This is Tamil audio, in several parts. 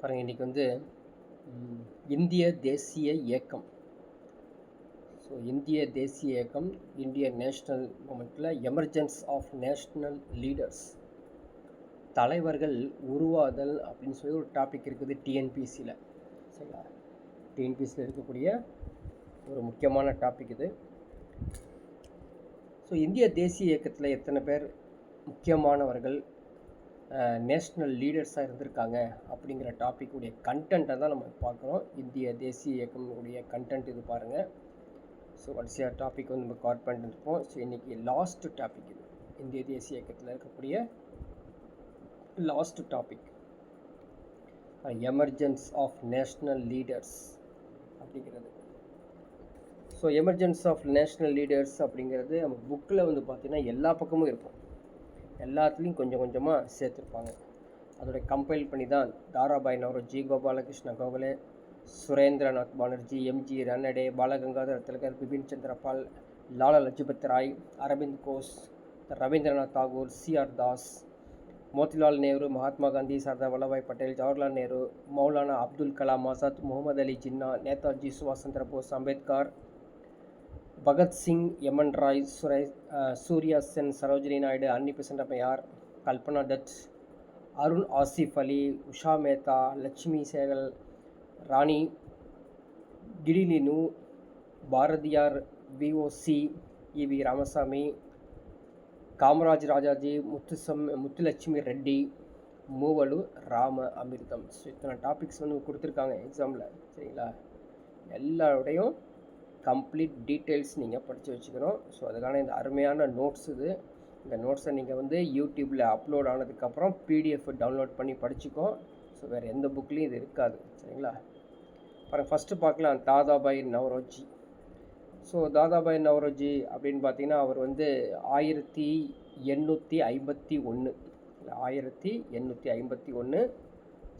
பாருங்கள், இன்றைக்கி வந்து இந்திய தேசிய இயக்கம். ஸோ இந்திய தேசிய இயக்கம், இந்தியன் நேஷ்னல் மூமெண்ட்டில் எமர்ஜென்ஸ் ஆஃப் நேஷ்னல் லீடர்ஸ், தலைவர்கள் உருவாதல் அப்படின்னு சொல்லி ஒரு டாபிக் இருக்குது டிஎன்பிசியில். சரிங்களா? டிஎன்பிசியில் இருக்கக்கூடிய ஒரு முக்கியமான டாபிக் இது. ஸோ இந்திய தேசிய இயக்கத்தில் எத்தனை பேர் முக்கியமானவர்கள் நேஷ்னல் லீடர்ஸாக இருந்திருக்காங்க அப்படிங்கிற டாப்பிக்குடைய கண்டென்ட்டை தான் நம்ம பார்க்குறோம். இந்திய தேசிய இயக்கமுடைய கண்டென்ட் இது பாருங்கள். ஸோ வரிசையாக டாபிக் வந்து நம்ம கவர் பண்ணிட்டு இருப்போம். ஸோ இன்றைக்கி லாஸ்ட் டாபிக் இது, இந்திய தேசிய இயக்கத்தில் இருக்கக்கூடிய last topic, emergence of national leaders அப்படிங்கிறது. So emergence of national leaders அப்படிங்கிறது நம்ம புக்கில் வந்து பார்த்திங்கன்னா எல்லா பக்கமும் இருக்கும், எல்லாத்துலேயும் கொஞ்சம் கொஞ்சமாக சேர்த்துருப்பாங்க. அதோட கம்பைல் பண்ணி தான் தாராபாய் நவ்ரோஜி, கோபாலகிருஷ்ண கோகலே, சுரேந்திரநாத் பானர்ஜி, எம்ஜி ரன்னடே, பாலகங்காதர திலகர், பிபின் சந்திரபால், லாலா லஜ்பத் ராய், அரவிந்த் கோஷ், ரவீந்திரநாத் தாகூர், சிஆர் தாஸ், மோதிலால் நேரு, மகாத்மா காந்தி, சர்தார் வல்லபாய் பட்டேல், ஜவஹர்லால் நேரு, மௌலானா அப்துல் கலாம் ஆசாத், முகமது அலி ஜின்னா, நேதாஜி சுபாஷ் சந்திர போஸ், அம்பேத்கர், பகத்சிங், எமன் ராய், சூர்யா சென், சரோஜினி நாயுடு, அன்னி பெசன்ட் அம்மையார், கல்பனா தத், அருண் ஆசிஃப் அலி, உஷா மேத்தா, லட்சுமி சேகல், ராணி கிடிலினு, பாரதியார், விஓசி, இவி ராமசாமி, காமராஜ் ராஜாஜி, முத்துலட்சுமி ரெட்டி, மூவலு ராம அமிர்தம். ஸோ இத்தனை டாபிக்ஸ் வந்து கொடுத்துருக்காங்க எக்ஸாமில். சரிங்களா? எல்லாருடையும் கம்ப்ளீட் டீட்டெயில்ஸ் நீங்கள் படித்து வச்சுக்கணும். ஸோ அதுக்கான இந்த அருமையான நோட்ஸ் இது. இந்த நோட்ஸை நீங்கள் வந்து யூடியூப்பில் அப்லோட் ஆனதுக்கப்புறம் பிடிஎஃப் டவுன்லோட் பண்ணி படிச்சுக்கோ. ஸோ வேறு எந்த புக்லேயும் இது இருக்காது. சரிங்களா? அப்புறம் ஃபஸ்ட்டு பார்க்கலாம் தாதாபாய் நவ்ரோஜி. ஸோ தாதாபாய் நவ்ரோஜி அப்படின்னு பார்த்தீங்கன்னா அவர் வந்து 1851.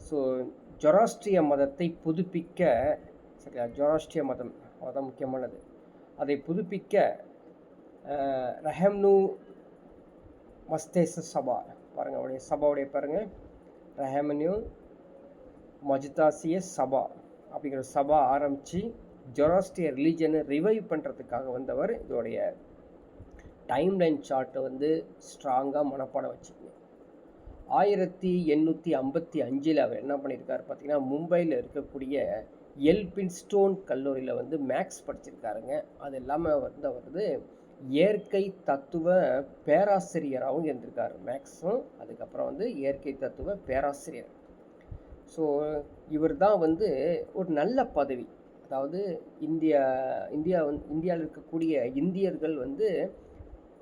ஸோ ஜொராஸ்ட்ரிய மதத்தை புதுப்பிக்க, சரிங்களா, ஜொராஸ்ட்ரிய மதம் அதுதான் முக்கியமானது, அதை புதுப்பிக்க ரஹம்னு மஸ்தேச சபா, பாருங்கள் அவருடைய சபாவுடைய பாருங்கள், ரஹம்னு மஜ்தாசிய சபா அப்படிங்கிற சபா ஆரம்பித்து ஜொராஸ்ட்ரிய ரிலீஜனை ரிவைவ் பண்ணுறதுக்காக வந்தவர். இதோடைய டைம்லைன் சார்ட்டை வந்து ஸ்ட்ராங்காக மனப்பாடம் வச்சுக்கணும். 1855 அவர் என்ன பண்ணியிருக்காரு பார்த்தீங்கன்னா, மும்பையில் இருக்கக்கூடிய எல்பின்ஸ்டோன் கல்லூரியில் வந்து மேக்ஸ் படிச்சிருக்காருங்க. அது இல்லாமல் வந்து அவர் வந்து இயற்கை தத்துவ பேராசிரியராகவும் இருந்திருக்காரு. மேக்ஸும் அதுக்கப்புறம் வந்து இயற்கை தத்துவ பேராசிரியர். ஸோ இவர் தான் வந்து ஒரு நல்ல பதவி, அதாவது இந்தியாவில் இருக்கக்கூடிய இந்தியர்கள் வந்து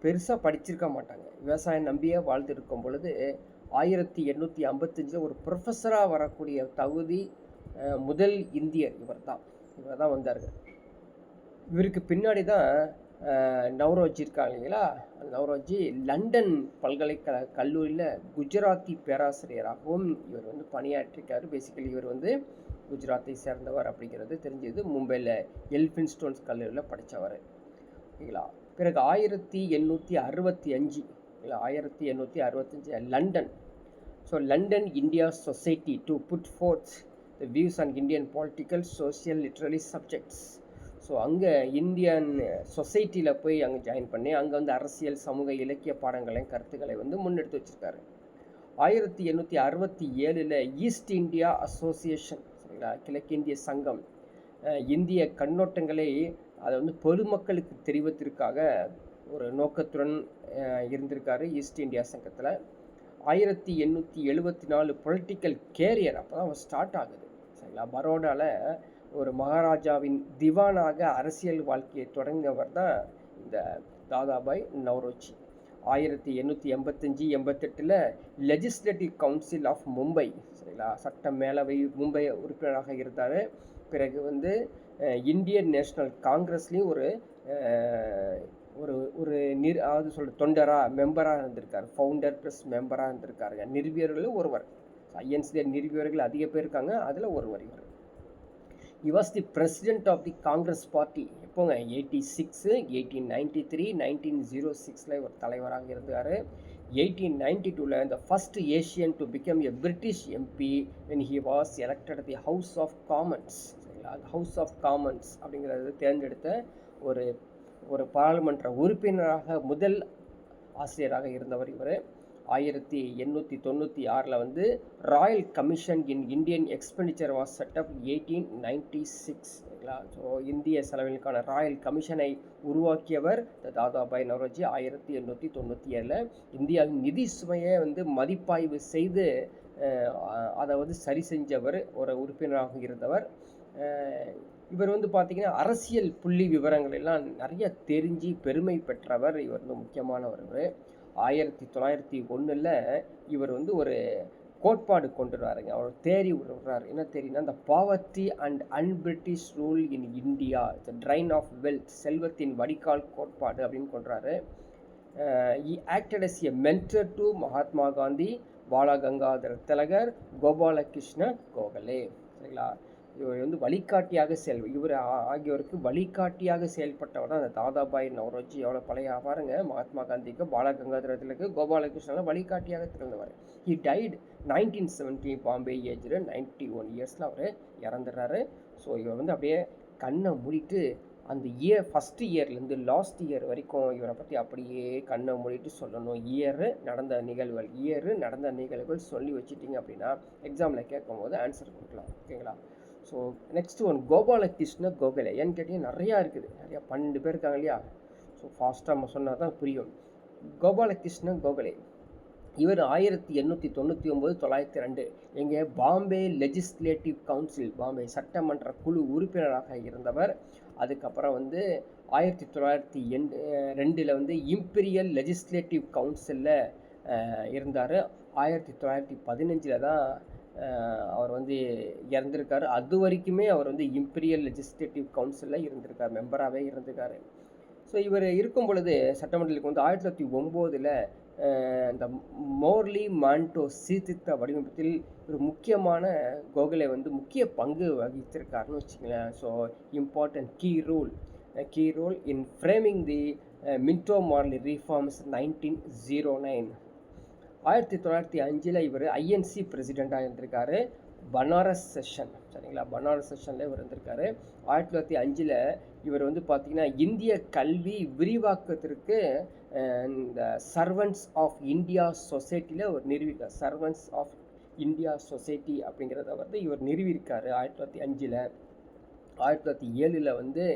பெருசாக படிச்சிருக்க மாட்டாங்க, விவசாயம் நம்பியே வாழ்ந்துருக்கும் பொழுது 1855 ஒரு ப்ரொஃபஸராக வரக்கூடிய தகுதி முதல் இந்தியர் இவர் தான் வந்தார்கள். இவருக்கு பின்னாடி தான் நவ்ரோஜி இருக்காங்க இல்லைங்களா, நவ்ரோஜி லண்டன் பல்கலைக்கழக கல்லூரியில் குஜராத்தி பேராசிரியராகவும் இவர் வந்து பணியாற்றிருக்காரு. பேசிக்கலி இவர் வந்து குஜராத்தை சேர்ந்தவர் அப்படிங்கிறது தெரிஞ்சது. மும்பையில் எல்பின்ஸ்டோன்ஸ் கல்லூரியில் படித்தவர். ஓகேங்களா? பிறகு 1865 London. So London India society to put forth the views on Indian political, social, literary subjects. So அங்கே இந்தியன் சொசைட்டியில் போய் அங்கே ஜாயின் பண்ணி அங்கே வந்து அரசியல், சமூக, இலக்கிய பாடங்களையும் கருத்துக்களை வந்து முன்னெடுத்து வச்சுருக்காரு. 1867 ஈஸ்ட் இந்தியா அசோசியேஷன், சரிங்களா, கிழக்கிந்திய சங்கம், இந்திய கண்ணோட்டங்களை அதை வந்து பொதுமக்களுக்கு தெரிவித்திற்காக ஒரு நோக்கத்துடன் இருந்திருக்காரு ஈஸ்ட் இந்தியா சங்கத்தில். 1874 பொலிட்டிக்கல் கேரியர் அப்போ தான் ஸ்டார்ட் ஆகுது. சரிங்களா? பரோடாவில் ஒரு மகாராஜாவின் திவானாக அரசியல் வாழ்க்கையை தொடங்கியவர் தான் இந்த Dadabhai Naoroji. 1885-88 legislative council of Mumbai, சரிங்களா, சட்ட மேலவை மும்பை உறுப்பினராக இருந்தார். பிறகு வந்து இந்தியன் நேஷ்னல் காங்கிரஸ்லேயும் ஒரு தொண்டராக மெம்பராக இருந்திருக்காரு. ஃபவுண்டர் ப்ளஸ் மெம்பராக இருந்திருக்காருங்க. நிறுவியர்களும் ஒருவர். ஐஎன்சியில் நிறுவியவர்கள் அதிக பேர் இருக்காங்க, அதில் ஒருவர் இவர். He was the president of the Congress party. எப்போங்க 86, 1893, 1906 இவர் தலைவராக இருந்தார். 1892 the first Asian to become a British MP when he was elected at the House of Commons. House of Commons அப்படிங்கிறது தேர்ந்தெடுத்த ஒரு ஒரு பாராளுமன்ற உறுப்பினராக முதல் ஆசிரியராக இருந்தவர் இவர். 1896 வந்து Royal commission in Indian expenditure was setup 1896. So இந்திய செலவிற்கான ராயல் கமிஷனை உருவாக்கியவர் தாதாபாய் நவ்ரோஜி 1897. இந்தியாவின் நிதி சுமையை வந்து மதிப்பாய்வு செய்து அதை வந்து சரி செஞ்சவர், ஒரு உறுப்பினராக இருந்தவர். இவர் வந்து பார்த்திங்கன்னா அரசியல் புள்ளி விவரங்கள் எல்லாம் நிறைய தெரிஞ்சு பெருமை பெற்றவர். இவர் வந்து முக்கியமானவர். 1901 இவர் வந்து ஒரு கோட்பாடு கொண்டு வராருங்க. அவர் தேரி விடுறாரு. என்ன தேரினா, இந்த poverty and unBritish rule in India, the drain of wealth, செல்வத்தின் வடிகால் கோட்பாடு அப்படின்னு கொண்டுறாரு. he acted as a mentor to Mahatma Gandhi, Balagangadhara திலகர், கோபாலகிருஷ்ண கோகலே. சரிங்களா? இவர் வந்து வழிகாட்டியாக இவர் ஆகியோருக்கு வழிகாட்டியாக செயல்பட்டவர் தான் அந்த தாதாபாய் நவ்ரோஜி. எவ்வளோ பழைய பாருங்க, மகாத்மா காந்திக்கு, பாலகங்காதர திலகருக்கு, கோபாலகிருஷ்ணன் வழிகாட்டியாக திகழ்ந்தவர். ஹி டைட் 1970 பாம்பே ஏஜில் 91 இயர்ஸில் அவர் இறந்துடுறாரு. ஸோ இவர் வந்து அப்படியே கண்ணை மூடிட்டு அந்த ஃபஸ்ட்டு இயர்லேருந்து லாஸ்ட் இயர் வரைக்கும் இவரை பற்றி அப்படியே கண்ணை மூடிட்டு சொல்லணும். நடந்த நிகழ்வுகள் சொல்லி வச்சுட்டிங்க அப்படின்னா எக்ஸாமில் கேட்கும் போது ஆன்சர் கொடுக்கலாம். ஓகேங்களா? So next one Gopalakrishna Gokhale. ஏன்னு கேட்டிங்கன்னா நிறையா இருக்குது, நிறையா 12 பேர் இருக்காங்க இல்லையா? ஸோ ஃபாஸ்ட்டாக நம்ம சொன்னால் தான் புரியும். கோபாலகிருஷ்ண கோகலே இவர் 1899 902 எங்கே பாம்பே லெஜிஸ்லேட்டிவ் கவுன்சில், பாம்பே சட்டமன்ற குழு உறுப்பினராக இருந்தவர். அதுக்கப்புறம் வந்து 1902 வந்து இம்பீரியல் லெஜிஸ்லேட்டிவ் கவுன்சிலில் இருந்தார். 1915 தான் அவர் வந்து இறந்துருக்காரு. அது வரைக்குமே அவர் வந்து இம்பீரியல் லெஜிஸ்லேட்டிவ் கவுன்சிலில் இருந்திருக்கார், மெம்பராகவே இருந்திருக்காரு. ஸோ இவர் இருக்கும் பொழுது சட்டமன்றத்துக்கு வந்து 1909 இந்த மோர்லி மாண்டோ சீர்திருத்த வடிவமைப்பில் ஒரு முக்கியமான கோகலே வந்து முக்கிய பங்கு வகித்திருக்காருன்னு வச்சுங்களேன். So important key role in framing the Minto Marley reforms 1909. 1905 இவர் ஐஎன்சி பிரசிடெண்ட்டாக இருந்திருக்காரு. பனாரஸ் செஷன், சரிங்களா? பனாரஸ் செஷனில் இவர் இருந்திருக்காரு. 1905 இவர் வந்து பார்த்திங்கன்னா இந்திய கல்வி விரிவாக்கத்திற்கு இந்த சர்வன்ட்ஸ் ஆஃப் இந்தியா சொசைட்டியில் ஒரு நிறுவிருக்கார். சர்வன்ட்ஸ் ஆஃப் இந்தியா சொசைட்டி அப்படிங்கிறத வந்து இவர் நிறுவியிருக்காரு 1905. 1907 வந்து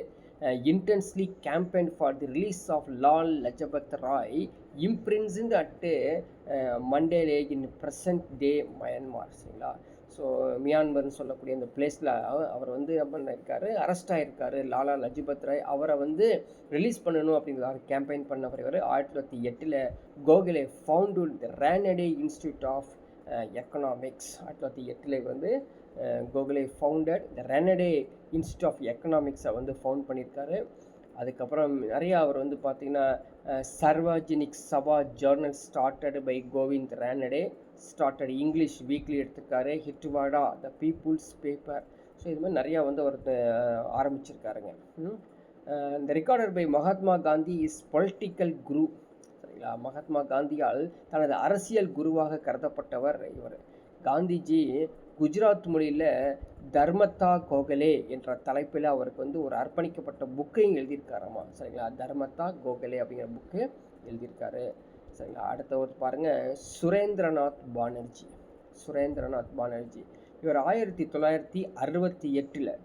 intensely campaigned for the release of Lal Lajpat Rai, imprisoned at Mandalay in present day Myanmar. சரிங்களா? ஸோ மியான்மர்னு சொல்லக்கூடிய அந்த பிளேஸில் அவர் வந்து என்ன பண்ணியிருக்காரு, அரெஸ்ட் ஆகிருக்காரு. லாலா லஜபத் ராய் அவரை வந்து ரிலீஸ் பண்ணணும் அப்படிங்கிறதாக கேம்பெயின் பண்ணவர் இவர். 1908 Gokhale found the Ranade institute of economics. 1908 வந்து Gokhale founded the Ranade institute of எக்கனாமிக்ஸை வந்து ஃபவுண்ட் பண்ணியிருக்காரு. அதுக்கப்புறம் நிறையா அவர் வந்து பார்த்திங்கன்னா Sarvajanik Sabha journal started by Govind Ranade, started English weekly எடுத்திருக்காரு. Hitavada the people's paper. So இது மாதிரி நிறையா வந்து அவர் ஆரம்பிச்சிருக்காருங்க. இந்த recorded by Mahatma Gandhi is political guru. சரிங்களா? மகாத்மா காந்தியால் தனது அரசியல் குருவாக கருதப்பட்டவர் இவர். காந்திஜி குஜராத் மொழியில் தர்மத்தா கோகலே என்ற தலைப்பில் அவருக்கு வந்து ஒரு அர்ப்பணிக்கப்பட்ட புக்கையும் எழுதியிருக்காராமா. சரிங்களா? தர்மத்தா கோகலே அப்படிங்கிற புக்கு எழுதியிருக்காரு. சரிங்களா? அடுத்தவர் பாருங்கள், சுரேந்திரநாத் பானர்ஜி. இவர் 1968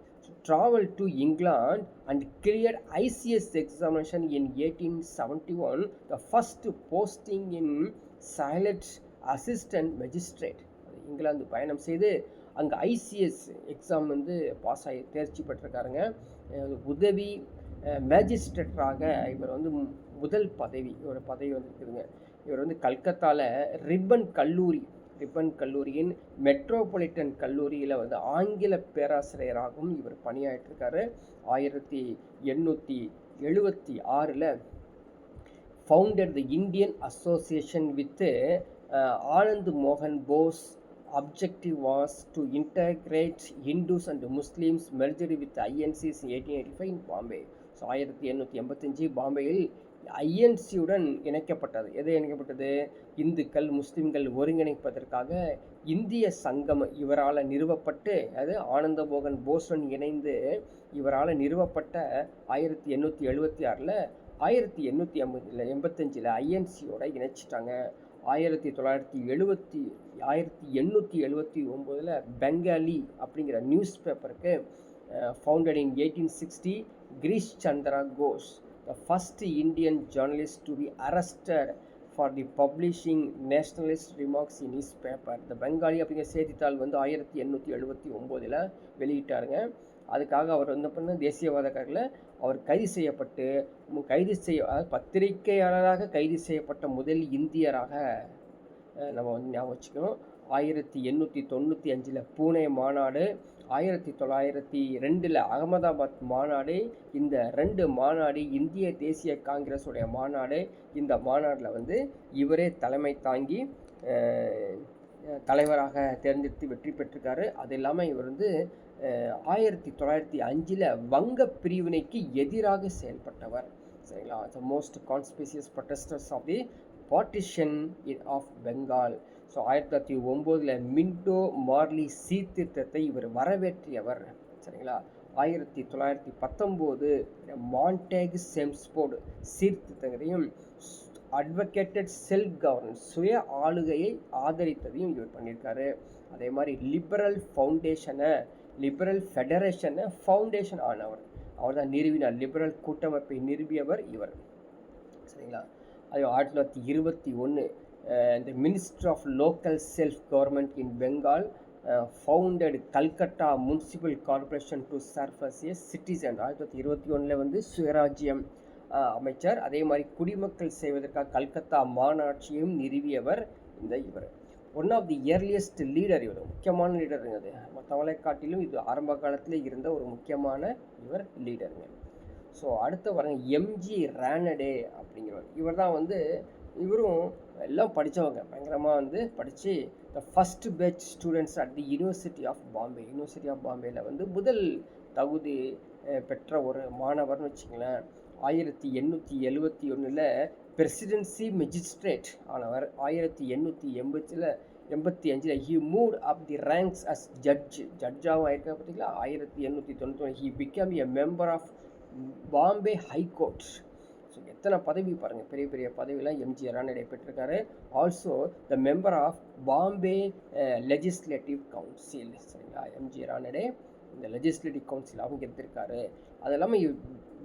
traveled to England and cleared ICS examination in 1871, the first posting in Silent Assistant Magistrate. England பயணம் செய்து அங்கே ஐசிஎஸ் எக்ஸாம் வந்து பாஸ் ஆகி தேர்ச்சி பெற்றிருக்காருங்க. உதவி மேஜிஸ்ட்ரேட்டராக இவர் வந்து முதல் இவரோட பதவி வந்துருக்குதுங்க. இவர் வந்து கல்கத்தாவில் ரிப்பன் கல்லூரியின் மெட்ரோபாலிட்டன் கல்லூரியில் வந்து ஆங்கில பேராசிரியராகவும் இவர் பணியாற்றிருக்காரு. 1876 founded the Indian association with Anand மோகன் Bose. Objective was to integrate Hindus and Muslims merged with INCs in 1885 in Bombay. So 1885 பாம்பேயில் ஐஎன்சியுடன் இணைக்கப்பட்டது. எது இணைக்கப்பட்டது? இந்துக்கள் முஸ்லிம்கள் ஒருங்கிணைப்பதற்காக இந்திய சங்கம் இவரால் நிறுவப்பட்டு, அது ஆனந்தமோகன் போஸுடன் இணைந்து இவரால் நிறுவப்பட்ட 1876ல் 1885ல் ஐஎன்சியோட இணைச்சிட்டாங்க. 1879ல் பெங்காலி அப்படிங்கிற நியூஸ் பேப்பருக்கு founded in 1860, Girish Chandra Ghosh, the first Indian journalist to be arrested for the publishing nationalist remarks in his paper. இந்த பெங்காலி அப்படிங்கிற செய்தித்தாள் வந்து 1879ல் வெளியிட்டாருங்க. அதுக்காக அவர் வந்து பண்ண தேசியவாதக்காரில் அவர் கைது செய்யப்பட்டு பத்திரிகையாளராக கைது செய்யப்பட்ட முதல் இந்தியராக நம்ம வந்து ஞாபகம் வச்சுக்கணும். 1895ல் பூனே மாநாடு, 1902ல் அகமதாபாத் மாநாடு. இந்த 2 மாநாடு இந்திய தேசிய காங்கிரஸுடைய மாநாடு. இந்த மாநாட்டில் வந்து இவரே தலைமை தாங்கி தலைவராக தேர்ந்தெடுத்து வெற்றி பெற்றிருக்காரு. அது இல்லாமல் இவர் வந்து 1905ல் வங்க பிரிவினைக்கு எதிராக செயல்பட்டவர். சரிங்களா? The most conspicuous protestors of the partition of Bengal. So 1909ல் மின்டோ மார்லி சீர்திருத்தத்தை இவர் வரவேற்றியவர். சரிங்களா? 1919 மான்டேக் செம்ஸ்போர்டு சீர்திருத்தங்களையும் அட்வொகேட்டட் செல்ஃப் கவர்னன்ஸ் சுய ஆளுகையை ஆதரித்ததையும் இவர் பண்ணியிருக்காரு. அதே மாதிரி லிபரல் ஃபெடரேஷனை ஃபவுண்டேஷன் ஆனவர். அவர் தான் நிறுவினார். லிபரல் கூட்டமைப்பை நிறுவியவர் இவர். சரிங்களா? அது 1921 இந்த minister of local self government in Bengal founded Calcutta municipal corporation to serve as a citizen. 1921ல் வந்து சுயராஜ்யம் அமைச்சர். அதே மாதிரி குடிமக்கள் செய்வதற்காக கல்கத்தா மாநாட்சியும் நிறுவியவர் இவர். One of the earliest leader. இவர் முக்கியமான லீடருங்க. அது மற்றவங்களை காட்டிலும் இது ஆரம்ப காலத்தில் இருந்த ஒரு முக்கியமான இவர் லீடருங்க. ஸோ அடுத்து வரங்க எம்ஜி ரானடே அப்படிங்கிறவர். இவர் தான் வந்து இவரும் எல்லாம் படித்தவங்க, பயங்கரமாக வந்து படித்து the first batch students at the university of பாம்பேயில் வந்து முதல் தகுதி பெற்ற ஒரு மாணவர்னு வச்சுங்களேன். 1871ல் பிரசிடென்சி மெஜிஸ்ட்ரேட் ஆனவர். 1885ல் he moved up the ranks as ஜட்ஜாகவும் ஆயிருக்கா பார்த்தீங்களா. 1891 he became a member of Bombay high court. So எத்தனை பதவி பாருங்கள், பெரிய பெரிய பதவியெலாம் எம்ஜிஆர் ரானடே பெற்றிருக்காரு. Also the member of Bombay legislative council. சரிங்களா? எம்ஜிஆர் ரானடே இந்த லெஜிஸ்லேட்டிவ் கவுன்சில் அவங்க எடுத்திருக்காரு. அது இல்லாமல்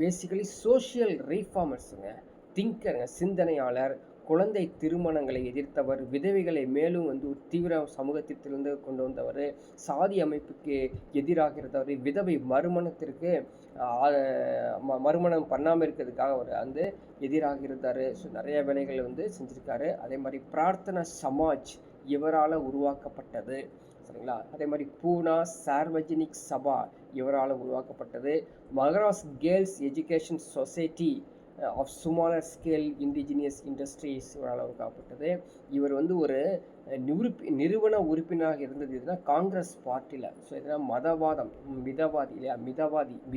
பேசிக்கலி சோஷியல் ரீஃபார்மர்ஸுங்க, திங்கருங்க, சிந்தனையாளர், குழந்தை திருமணங்களை எதிர்த்தவர், விதவைகளை மேலும் வந்து தீவிர சமூகத்திலிருந்து கொண்டு வந்தவர், சாதி அமைப்புக்கு எதிராக இருந்தவர், விதவை மறுமணத்திற்கு மறுமணம் பண்ணாமல் இருக்கிறதுக்காக அவர் வந்து எதிராக இருந்தார். ஸோ நிறைய வேலைகள் வந்து செஞ்சுருக்காரு. அதே மாதிரி பிரார்த்தனா சமாஜ் இவரால் உருவாக்கப்பட்டது. சரிங்களா? அதே மாதிரி பூனா சார்வஜனிக் சபா இவரால் உருவாக்கப்பட்டது. மகராஸ் girls education society of smaller scale indigenous industries இவரால் உருவாக்கப்பட்டது. இவர் வந்து ஒரு நிறுவன உறுப்பினராக இருந்தது இதுனா காங்கிரஸ் பார்ட்டியில். ஸோ இதனால்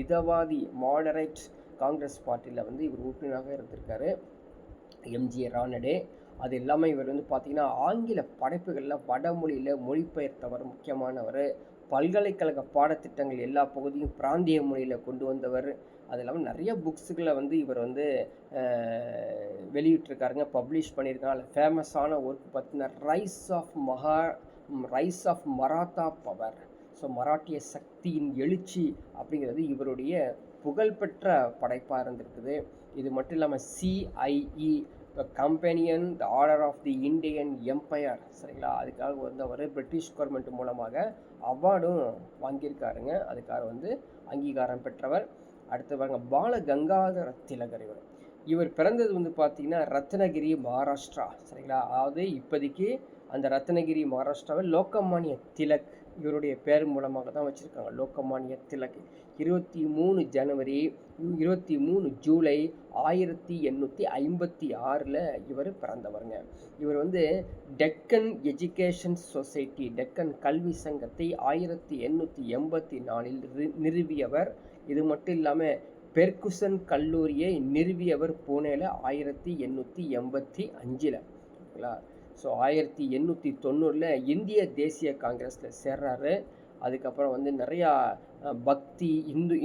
மிதவாதி மாடரேட் காங்கிரஸ் பார்ட்டியில் வந்து இவர் உறுப்பினராக இருந்திருக்காரு எம்ஜிஆர் ரானடே. அது இல்லாமல் இவர் வந்து பார்த்திங்கன்னா ஆங்கில படைப்புகளில் வடமொழியில் மொழிபெயர்த்தவர், முக்கியமானவர். பல்கலைக்கழக பாடத்திட்டங்கள் எல்லா பகுதியும் பிராந்திய மொழியில் கொண்டு வந்தவர். அது இல்லாமல் நிறைய புக்ஸுகளை வந்து இவர் வந்து வெளியிட்டிருக்காருங்க, பப்ளிஷ் பண்ணியிருக்காங்க. ஃபேமஸான ஒர்க் பார்த்தீங்கன்னா rise of Maratha power. So மராட்டிய சக்தியின் எழுச்சி அப்படிங்கிறது இவருடைய புகழ்பெற்ற படைப்பாக இருந்திருக்குது. இது மட்டும் இல்லாமல் CIE companion the order of the Indian empire. சரிங்களா? அதுக்காக வந்து அவர் பிரிட்டிஷ் கவர்மெண்ட் மூலமாக அவார்டும் வாங்கியிருக்காருங்க. அதுக்காக வந்து அங்கீகாரம் பெற்றவர். அடுத்து பாருங்க பால கங்காதர திலகர். இவர் பிறந்தது வந்து பார்த்தீங்கன்னா ரத்னகிரி, மகாராஷ்டிரா. சரிங்களா? அதாவது இப்போதைக்கு அந்த ரத்னகிரி மகாராஷ்டிராவில் லோகமானிய திலக் இவருடைய பேர் மூலமாக தான் வச்சுருக்காங்க, லோகமானிய திலக். 23 ஜூலை 1856ல் இவர் பிறந்தவருங்க. இவர் வந்து டெக்கன் எஜுகேஷன் சொசைட்டி, டெக்கன் கல்வி சங்கத்தை 1884ல் நிறுவியவர். இது மட்டும் இல்லாமல் பெர்குசன் கல்லூரியை நிறுவியவர் பூனேல 1885. ஓகேங்களா. ஸோ 1890 இந்திய தேசிய காங்கிரஸில் சேர்றாரு. அதுக்கப்புறம் வந்து நிறையா பக்தி,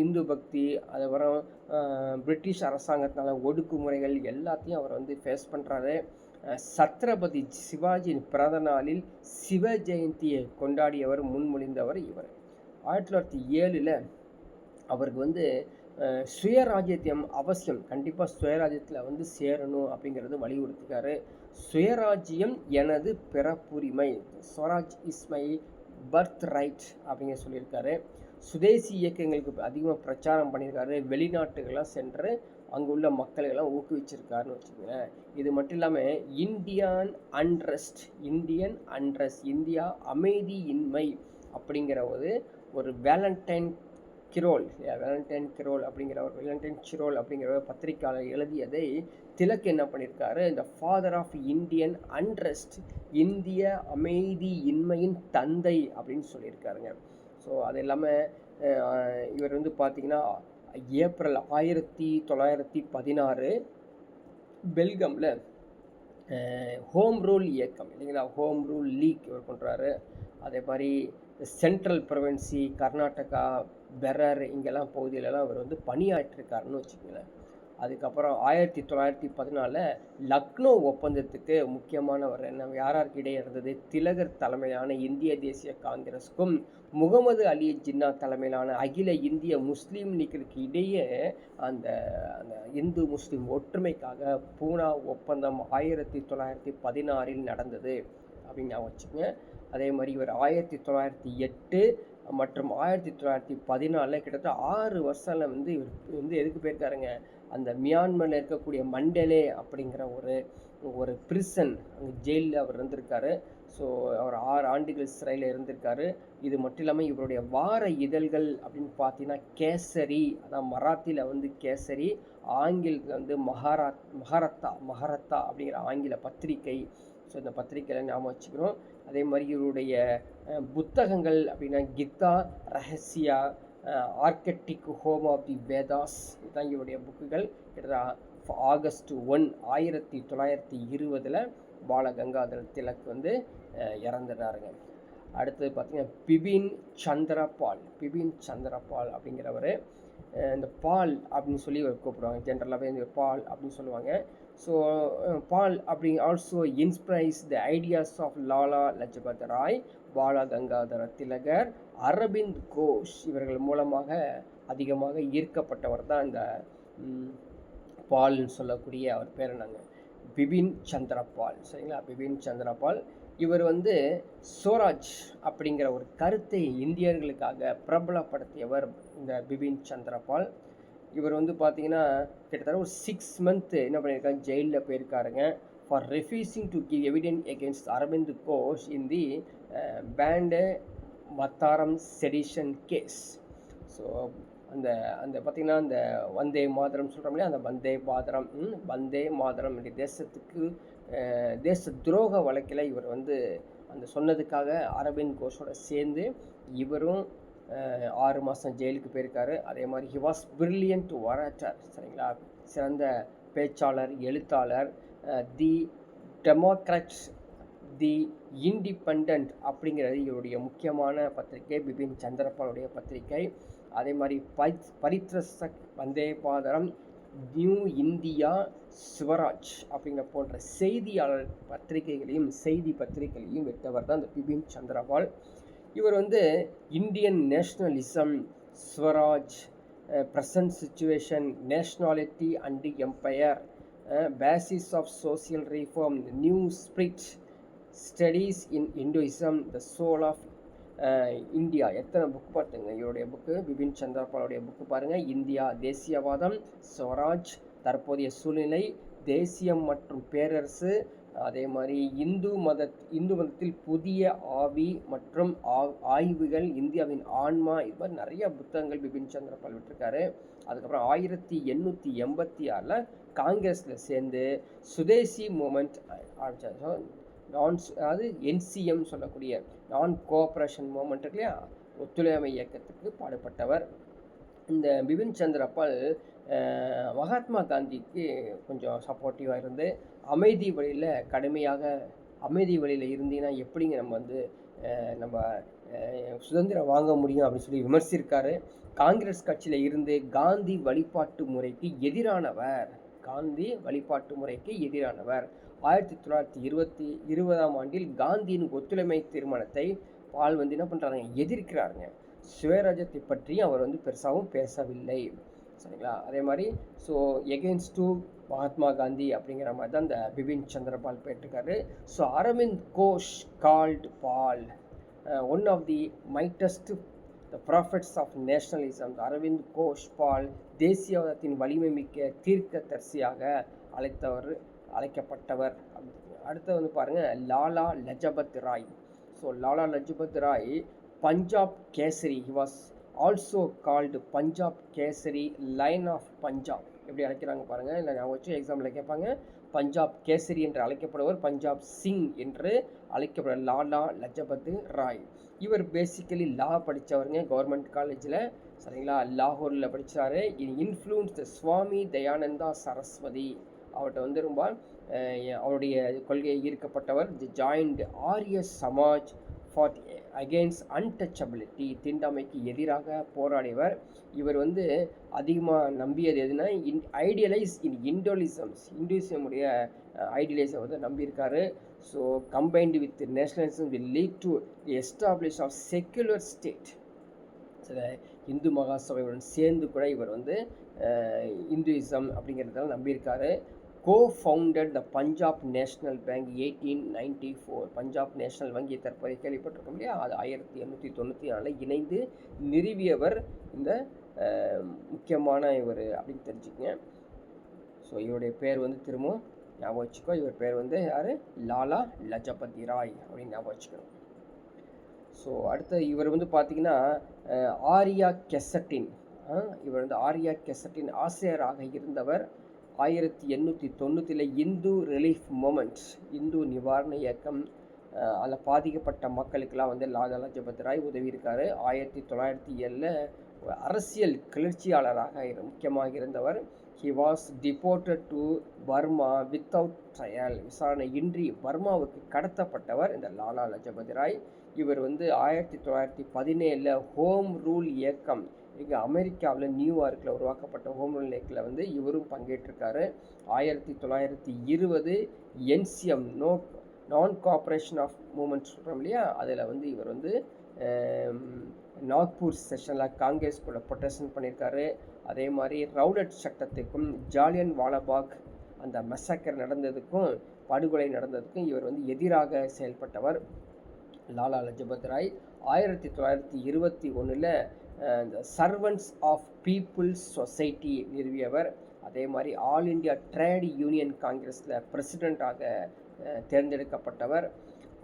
இந்து பக்தி, அதுக்கப்புறம் பிரிட்டிஷ் அரசாங்கத்தினால ஒடுக்குமுறைகள் எல்லாத்தையும் அவர் வந்து ஃபேஸ் பண்ணுறாரு. சத்ரபதி சிவாஜியின் பிறந்த நாளில் சிவ ஜெயந்தியை கொண்டாடியவர், முன்மொழிந்தவர் இவர். 1907 அவருக்கு வந்து சுயராஜ்யம் அவசியம், கண்டிப்பாக சுயராஜ்யத்தில் வந்து சேரணும் அப்படிங்கிறது வலியுறுத்திக்காரு. சுயராஜ்யம் எனது பிறப்புரிமை, Swaraj is my birthright அப்படிங்கிற சொல்லியிருக்காரு. சுதேசி இயக்கங்களுக்கு அதிகமாக பிரச்சாரம் பண்ணியிருக்காரு. வெளிநாட்டுகள்லாம் சென்று அங்கே உள்ள மக்களெல்லாம் ஊக்குவிச்சிருக்காருன்னு வச்சுக்கோங்களேன். இது மட்டும் இல்லாமல் இந்தியன் அண்ட்ரஸ்ட், இந்தியா அமைதியின்மை அப்படிங்கிற ஒரு வேலண்டைன் சிரோல் அப்படிங்கிற பத்திரிகையாளர் எழுதியதை திலக் என்ன பண்ணியிருக்காரு, இந்த ஃபாதர் ஆஃப் இந்தியன் அண்ட்ரஸ்ட், இந்திய அமைதியின்மையின் தந்தை அப்படின்னு சொல்லியிருக்காருங்க. ஸோ அது இல்லாமல் இவர் வந்து பார்த்திங்கன்னா ஏப்ரல் 1916 பெல்கமில் ஹோம் ரூல் இயக்கம் இல்லைங்களா, ஹோம் ரூல் லீக் இவர் பண்ணுறாரு. அதே மாதிரி சென்ட்ரல் ப்ரொவின்சி, கர்நாடகா, பெரர் இங்கெல்லாம் பகுதியிலலாம் அவர் வந்து பணியாற்றிருக்காருன்னு வச்சுக்கோங்களேன். அதுக்கப்புறம் 1914 லக்னோ ஒப்பந்தத்துக்கு முக்கியமானவர் என்ன, யாருக்கு இடையே இருந்தது, திலகர் தலைமையிலான இந்திய தேசிய காங்கிரஸுக்கும் முகமது அலி ஜின்னா தலைமையிலான அகில இந்திய முஸ்லீம் லீக்கிற்கு இடையே அந்த இந்து முஸ்லீம் ஒற்றுமைக்காக பூனா ஒப்பந்தம் 1916 நடந்தது அப்படின்னு வச்சுக்கோங்க. அதே மாதிரி இவர் 1908 மற்றும் 1914 கிட்டத்தட்ட 6 வருஷம் வந்து இவர் வந்து எதுக்கு போயிருக்காருங்க, அந்த மியான்மரில் இருக்கக்கூடிய மண்டலே அப்படிங்கிற ஒரு பிரிசன், அங்கே ஜெயிலில் அவர் இருந்திருக்காரு. ஸோ அவர் 6 ஆண்டுகள் சிறையில் இருந்திருக்காரு. இது மட்டும் இல்லாமல் இவருடைய வார இதழ்கள் அப்படின்னு பார்த்தீங்கன்னா கேசரி, அதான் மராத்தியில் வந்து கேசரி, ஆங்கிலத்தில் வந்து மகாரத்தா அப்படிங்கிற ஆங்கில பத்திரிகை. ஸோ இந்த பத்திரிகையில் ஞாபகம் வச்சுக்கிறோம். அதே மாதிரி இவருடைய புத்தகங்கள் அப்படின்னா Geetha, ரகசியா, ஆர்கெட்டிக் home of the Vedas, இதுதான் இவருடைய புக்குகள். கிட்டத்தட்ட ஆகஸ்ட் 1, 1920 பாலகங்காதர திலக் வந்து இறந்துடுறாருங்க. அடுத்தது பார்த்தீங்கன்னா பிபின் சந்திரபால் அப்படிங்கிறவர். இந்த பால் அப்படின்னு சொல்லி இவர் கூப்பிடுவாங்க, ஜென்ரலாகவே இந்த பால் அப்படின்னு சொல்லுவாங்க. ஸோ பால் அப்படி also inspires the ideas of Lala Lajpat Rai, Bal Gangadhar Tilak, Aurobindo Ghosh இவர்கள் மூலமாக அதிகமாக ஈர்க்கப்பட்டவர் தான் இந்த பால்னு சொல்லக்கூடிய அவர் பேர் என்னங்க, பிபின் சந்திரபால். சரிங்களா, பிபின் சந்திரபால். இவர் வந்து ஸ்வராஜ் அப்படிங்கிற ஒரு கருத்தை இந்தியர்களுக்காக பிரபலப்படுத்தியவர் இந்த பிபின் சந்திரபால். இவர் வந்து பார்த்தீங்கன்னா கிட்டத்தட்ட ஒரு 6 months என்ன பண்ணியிருக்காங்க, ஜெயிலில் போயிருக்காருங்க, for refusing to give evidence against Aurobindo Ghosh in the Bande Mataram sedition case. So அந்த பார்த்திங்கன்னா அந்த வந்தே மாதரம் சொல்கிறோம் இல்லையா, அந்த வந்தே மாதரம் தேசத்துக்கு தேச துரோக வழக்கில் இவர் வந்து அந்த சொன்னதுக்காக அரவிந்த் கோஷோட சேர்ந்து இவரும் 6 மாதம் ஜெயிலுக்கு போயிருக்காரு. அதே மாதிரி ஹி வாஸ் பிரில்லியன்ட் ஒராட்டர், சரிங்களா, சிறந்த பேச்சாளர், எழுத்தாளர். தி டெமோக்ராட்ஸ், தி இண்டிபெண்டன்ட் அப்படிங்கிறது இவருடைய முக்கியமான பத்திரிகை, பிபின் சந்திரபாலுடைய பத்திரிகை. அதே மாதிரி பரித்ரசக், வந்தே மாதரம், நியூ இந்தியா, ஸ்வராஜ் அப்படிங்கிற போன்ற செய்தியாளர் பத்திரிகைகளையும் செய்தி பத்திரிகைகளையும் விட்டவர் தான் இந்த பிபின் சந்திரபால். இவர் வந்து Indian nationalism, Swaraj, present situation, nationality and empire, basis of social reform, new spirit, studies in Hinduism, the soul of India. எத்தனை புக் பார்த்துங்க இவருடைய புக்கு, பிபின் சந்திரபாலுடைய புக்கு பாருங்கள். இந்தியா, தேசியவாதம், ஸ்வராஜ், தற்போதைய சூழ்நிலை, தேசியம் மற்றும் பேரரசு, அதே மாதிரி இந்து மதத்தில் புதிய ஆவி மற்றும் ஆய்வுகள், இந்தியாவின் ஆன்மா, இது மாதிரி நிறைய புத்தகங்கள் பிபின் சந்திரபால் விட்டுருக்காரு. அதுக்கப்புறம் 1886 காங்கிரஸில் சேர்ந்து சுதேசி மூமெண்ட் ஆரம்பித்தார். அதாவது NCM சொல்லக்கூடிய நான் கோஆப்ரேஷன் மூமெண்ட் இல்லையா, ஒத்துழையாமை இயக்கத்துக்கு பாடுபட்டவர். இந்த பிபின் சந்திரபால் மகாத்மா காந்திக்கு கொஞ்சம் சப்போர்ட்டிவாக இருந்து அமைதி வழியில் இருந்தீங்கன்னா எப்படிங்க நம்ம வந்து நம்ம சுதந்திரம் வாங்க முடியும் அப்படின்னு சொல்லி விமர்சிருக்காரு. காங்கிரஸ் கட்சியில் இருந்து காந்தி வழிபாட்டு முறைக்கு எதிரானவர். 1920ஆம் ஆண்டில் காந்தியின் ஒத்துழைமை தீர்மானத்தை பால் வந்து என்ன பண்ணுறாங்க, எதிர்க்கிறாருங்க. சுயராஜ்யத்தை பற்றியும் அவர் வந்து பெருசாகவும் பேசவில்லை. சரிங்களா? அதே மாதிரி so against to Mahatma Gandhi அப்படிங்கிற மாதிரி தான் இந்த பிபின் சந்திரபால் போயிட்டுருக்காரு. So Aurobindo Ghosh called Pal one of the mightiest the prophets of nationalism. Aurobindo Ghosh Pal தேசியவாதத்தின் வலிமை மிக்க தீர்க்கதரிசியாக அழைக்கப்பட்டவர். அடுத்து வந்து பாருங்கள் Lala Lajpat Rai. So Lala Lajpat Rai Punjab Kesari, he was also called Punjab Kesari, lion of Punjab. எப்படி அழைக்கிறாங்க பாருங்கள், இல்லை நான் வச்சு எக்ஸாம்பிள் கேட்பாங்க. பஞ்சாப் கேசரி என்று அழைக்கப்படுவர் பஞ்சாப் சிங் என்று அழைக்கப்படுற லாலா லஜபத் ராய். இவர் பேசிக்கலி லா படித்தவருங்க, கவர்மெண்ட் காலேஜில். சரிங்களா? லாகூரில் படித்தார். இன்ஃப்ளூன்ஸ் சுவாமி தயானந்தா சரஸ்வதி. அவர்கிட்ட வந்து ரொம்ப அவருடைய கொள்கையை ஈர்க்கப்பட்டவர். ஜாயின்ட் ஆரிய சமாஜ் ஃபார் அகெயின்ஸ்ட் அன்டச்சபிலிட்டி, தீண்டாமைக்கு எதிராக போராடியவர். இவர் வந்து அதிகமாக நம்பியது எதுனா இந்துவிசமுடைய ஐடியலிசம் வந்து நம்பியிருக்காரு. So combined with nationalism will lead to establish of secular state. சில இந்து மகாசபையுடன் சேர்ந்து கூட இவர் வந்து இந்துவிசம் அப்படிங்கிறதால நம்பியிருக்காரு. co-founded the Punjab national bank 1894. Punjab national வங்கி தற்போதைய கேள்விப்பட்டிருக்கோம் இல்லையா, அது 1894 இணைந்து நிறுவியவர் இந்த முக்கியமான இவர் அப்படின்னு தெரிஞ்சுக்கங்க. ஸோ இவருடைய பேர் வந்து திரும்ப ஞாபகம் வச்சுக்கோ. இவர் பேர் வந்து யார், லாலா லஜபதி ராய் அப்படின்னு ஞாபகம் வச்சுக்கணும். ஸோ அடுத்த இவர் வந்து பார்த்திங்கன்னா ஆரியா கெசட்டின், இவர் வந்து ஆரியா கெசட்டின் ஆசிரியராக இருந்தவர். 1890 இந்து ரிலீஃப் மூமெண்ட், இந்து நிவாரண இயக்கம், அதில் பாதிக்கப்பட்ட மக்களுக்கெல்லாம் வந்து லாலா லஜபத் ராய் உதவி இருக்கார். 1907 அரசியல் கிளர்ச்சியாளராக முக்கியமாக இருந்தவர். He was deported to Burma without trial, விசாரணை இன்றி பர்மாவுக்கு கடத்தப்பட்டவர் இந்த லாலா லஜபத் ராய். இவர் வந்து 1917 ஹோம் ரூல் இயக்கம், இங்கே அமெரிக்காவில் நியூயார்க்கில் உருவாக்கப்பட்ட ஹோம் ரூல் இயக்கில் வந்து இவரும் பங்கேற்றிருக்காரு. 1920 NCM non cooperation of movement சொல்கிறோம் இல்லையா, அதில் வந்து இவர் வந்து நாக்பூர் செஷனில் காங்கிரஸ் கூட ப்ரொட்டஸ்ட் பண்ணியிருக்காரு. அதே மாதிரி ரவுலட் சட்டத்துக்கும் ஜாலியன் வாலாபாக் அந்த மெசக்கர் நடந்ததுக்கும் படுகொலை நடந்ததுக்கும் இவர் வந்து எதிராக செயல்பட்டவர் லாலா லஜபத் ராய். 1921 இந்த சர்வன்ட்ஸ் ஆஃப் பீப்புள்ஸ் சொசைட்டி நிறுவியவர். அதே மாதிரி ஆல் இண்டியா ட்ரேட் யூனியன் காங்கிரஸில் பிரசிடெண்ட்டாக தேர்ந்தெடுக்கப்பட்டவர்.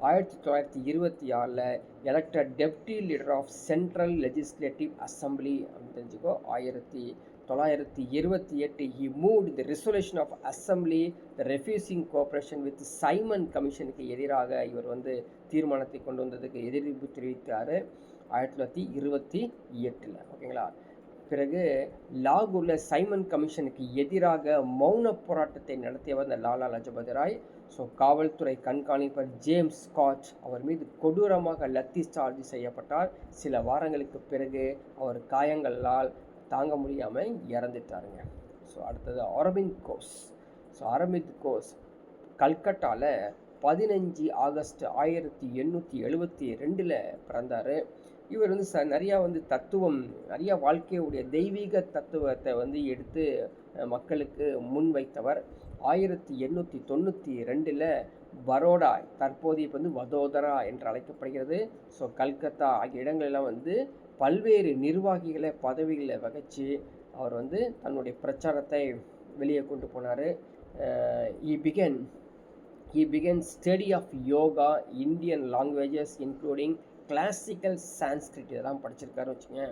1926 elected deputy leader of central legislative assembly அப்படின்னு தெரிஞ்சுக்கோ. 1928 he moved the resolution of assembly the refusing cooperation with Simon கமிஷனுக்கு எதிராக இவர் வந்து தீர்மானத்தை கொண்டு வந்ததுக்கு எதிர்ப்பு தெரிவித்தார் 1928. ஓகேங்களா? பிறகு லாகூரில் சைமன் கமிஷனுக்கு எதிராக மௌன போராட்டத்தை நடத்தியவர் இந்த லாலா லஜபத் ராய். ஸோ காவல்துறை கண்காணிப்பர் ஜேம்ஸ் ஸ்காட் அவர் மீது கொடூரமாக லத்தி சார்ஜ் செய்யப்பட்டார். சில வாரங்களுக்கு பிறகு அவர் காயங்களால் தாங்க முடியாமல் இறந்துட்டாருங்க. ஸோ அடுத்தது அரவிந்த் கோஷ். ஸோ அரவிந்த் கோஷ் கல்கட்டாவில் 15 ஆகஸ்ட் 1872 பிறந்தார். இவர் வந்து நிறையா வந்து தத்துவம், நிறையா வாழ்க்கையுடைய தெய்வீக தத்துவத்தை வந்து எடுத்து மக்களுக்கு முன்வைத்தவர். 1892 பரோடா, தற்போதைய வந்து வதோதரா என்று அழைக்கப்படுகிறது. ஸோ கல்கத்தா ஆகிய இடங்களெல்லாம் வந்து பல்வேறு நிர்வாகிகளை பதவிகளை வகித்து அவர் வந்து தன்னுடைய பிரச்சாரத்தை வெளியே கொண்டு போனார். he began study of yoga, Indian languages including classical Sanskrit இதெல்லாம் படிச்சிருக்காருன்னு வச்சுங்க.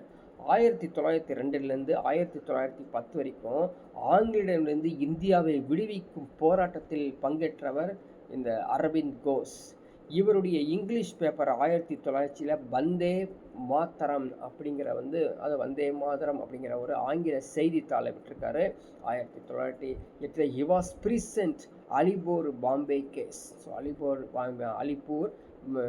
1902 1910 வரைக்கும் ஆங்கிலேயரிடமிருந்து இந்தியாவை விடுவிக்கும் போராட்டத்தில் பங்கேற்றவர் இந்த அரவிந்த் கோஷ். இவருடைய இங்கிலீஷ் பேப்பர் 1900 வந்தே மாத்தரம் அப்படிங்கிற அது வந்தே மாதரம் அப்படிங்கிற ஒரு ஆங்கில செய்தித்தாளை விட்டிருக்காரு 1908. He was present Alipore bomb case. So Alipore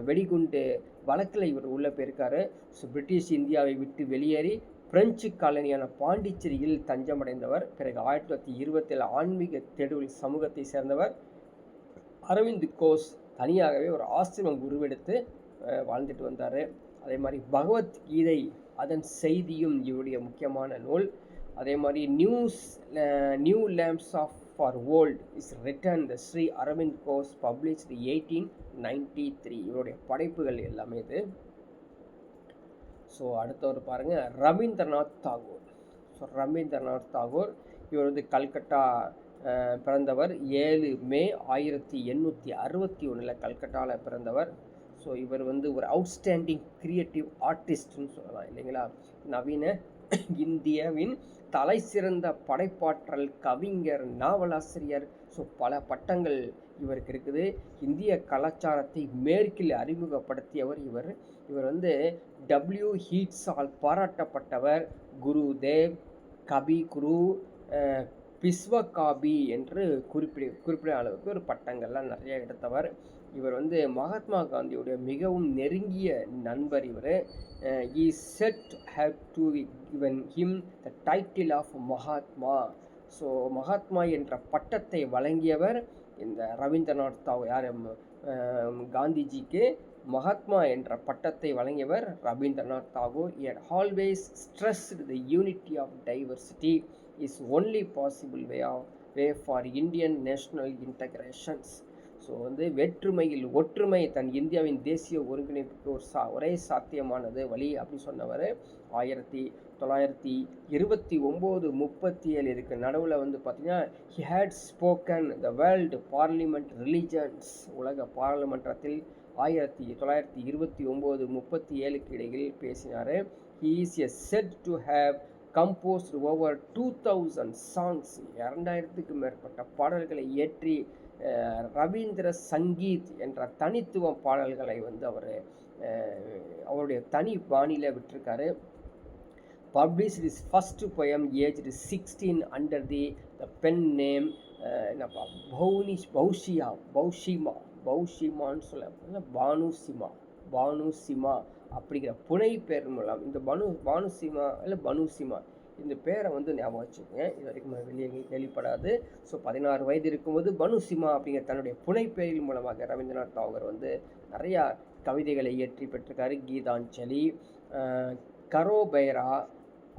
வெடிகுண்டு வழக்கில் இவர் உள்ளே போயிருக்காரு. ஸோ பிரிட்டிஷ் இந்தியாவை விட்டு வெளியேறி பிரெஞ்சு காலனியான பாண்டிச்சேரியில் தஞ்சமடைந்தவர். பிறகு 1927 ஆன்மீக தேடுதல் சமூகத்தை சேர்ந்தவர். அரவிந்த் கோஷ் தனியாகவே ஒரு ஆசிரமம் உருவெடுத்து வாழ்ந்துட்டு வந்தார். அதே மாதிரி பகவத்கீதை அதன் செய்தியும் இவருடைய முக்கியமான நூல். அதே மாதிரி new lamps of for world is written the Sri Aurobindo Ghosh published 1893. இவருடைய படைப்புகள் எல்லாமே இது. ஸோ அடுத்தவர் பாருங்கள் ரவீந்திரநாத் தாகூர். ஸோ ரவீந்திரநாத் தாகூர் இவர் கல்கட்டா பிறந்தவர். 7 மே 1861 கல்கட்டாவில் பிறந்தவர். ஸோ இவர் ஒரு அவுட்ஸ்டாண்டிங் கிரியேட்டிவ் ஆர்டிஸ்ட்னு சொல்லலாம் இல்லைங்களா. நவீன இந்தியாவின் தலை சிறந்த படைப்பாற்றல் கவிஞர், நாவலாசிரியர். ஸோ பல பட்டங்கள் இவருக்கு இருக்குது. இந்திய கலாச்சாரத்தை மேற்கில் அறிமுகப்படுத்தியவர் இவர். டபிள்யூ ஹீட்ஸால் பாராட்டப்பட்டவர். குருதேவ், கவி குரு, பிஸ்வகாபி என்று குறிப்பிட அளவுக்கு ஒரு பட்டங்கள்லாம் நிறைய எடுத்தவர். இவர் மகாத்மா காந்தியுடைய மிகவும் நெருங்கிய நண்பர். இவர் he said have to given him the title of Mahatma. So Mahatma என்ற பட்டத்தை வழங்கியவர் இந்த ரவீந்திரநாத் தாகூர். யார் காந்திஜிக்கு மகாத்மா என்ற பட்டத்தை வழங்கியவர் Rabindranath Tagore. he had always stressed the unity of diversity is only possible way for Indian national integrations. So வேற்றுமையில் ஒற்றுமை தன் இந்தியாவின் தேசிய ஒருங்கிணைப்புக்கு ஒரே சாத்தியமானது வழி அப்படி சொன்னவர். 1929-37 இருக்கு நடுவில் பார்த்தீங்கன்னா he had spoken the world parliament religions. உலக பாராளுமன்றத்தில் 1929-37 இடையில் பேசினார். he is said to have composed over 2000 songs. 2000க்கு மேற்பட்ட பாடல்களை இயற்றி ரவீந்திர சங்கீத் என்ற தனித்துவ பாடல்களை அவருடைய தனி பாணியில் விட்டிருக்காரு. published his first poem aged 16 under the pen name பௌஷிமான்னு சொல்ல பானுசிமா அப்படிங்கிற புனை பேர் மூலம் இந்த பானுசிமா இல்லை பனுசிமா இந்த பேரை ஞாபகம் வச்சுக்கோங்க. இது வரைக்கும் வெளியே கேள்விப்படாது. ஸோ 16 வயது இருக்கும்போது பனுசிமா அப்படிங்கிற தன்னுடைய புனை பேரின் மூலமாக ரவீந்திரநாத் தாகூர் நிறையா கவிதைகளை இயற்றி பெற்றிருக்காரு. கீதாஞ்சலி, கரோபைரா,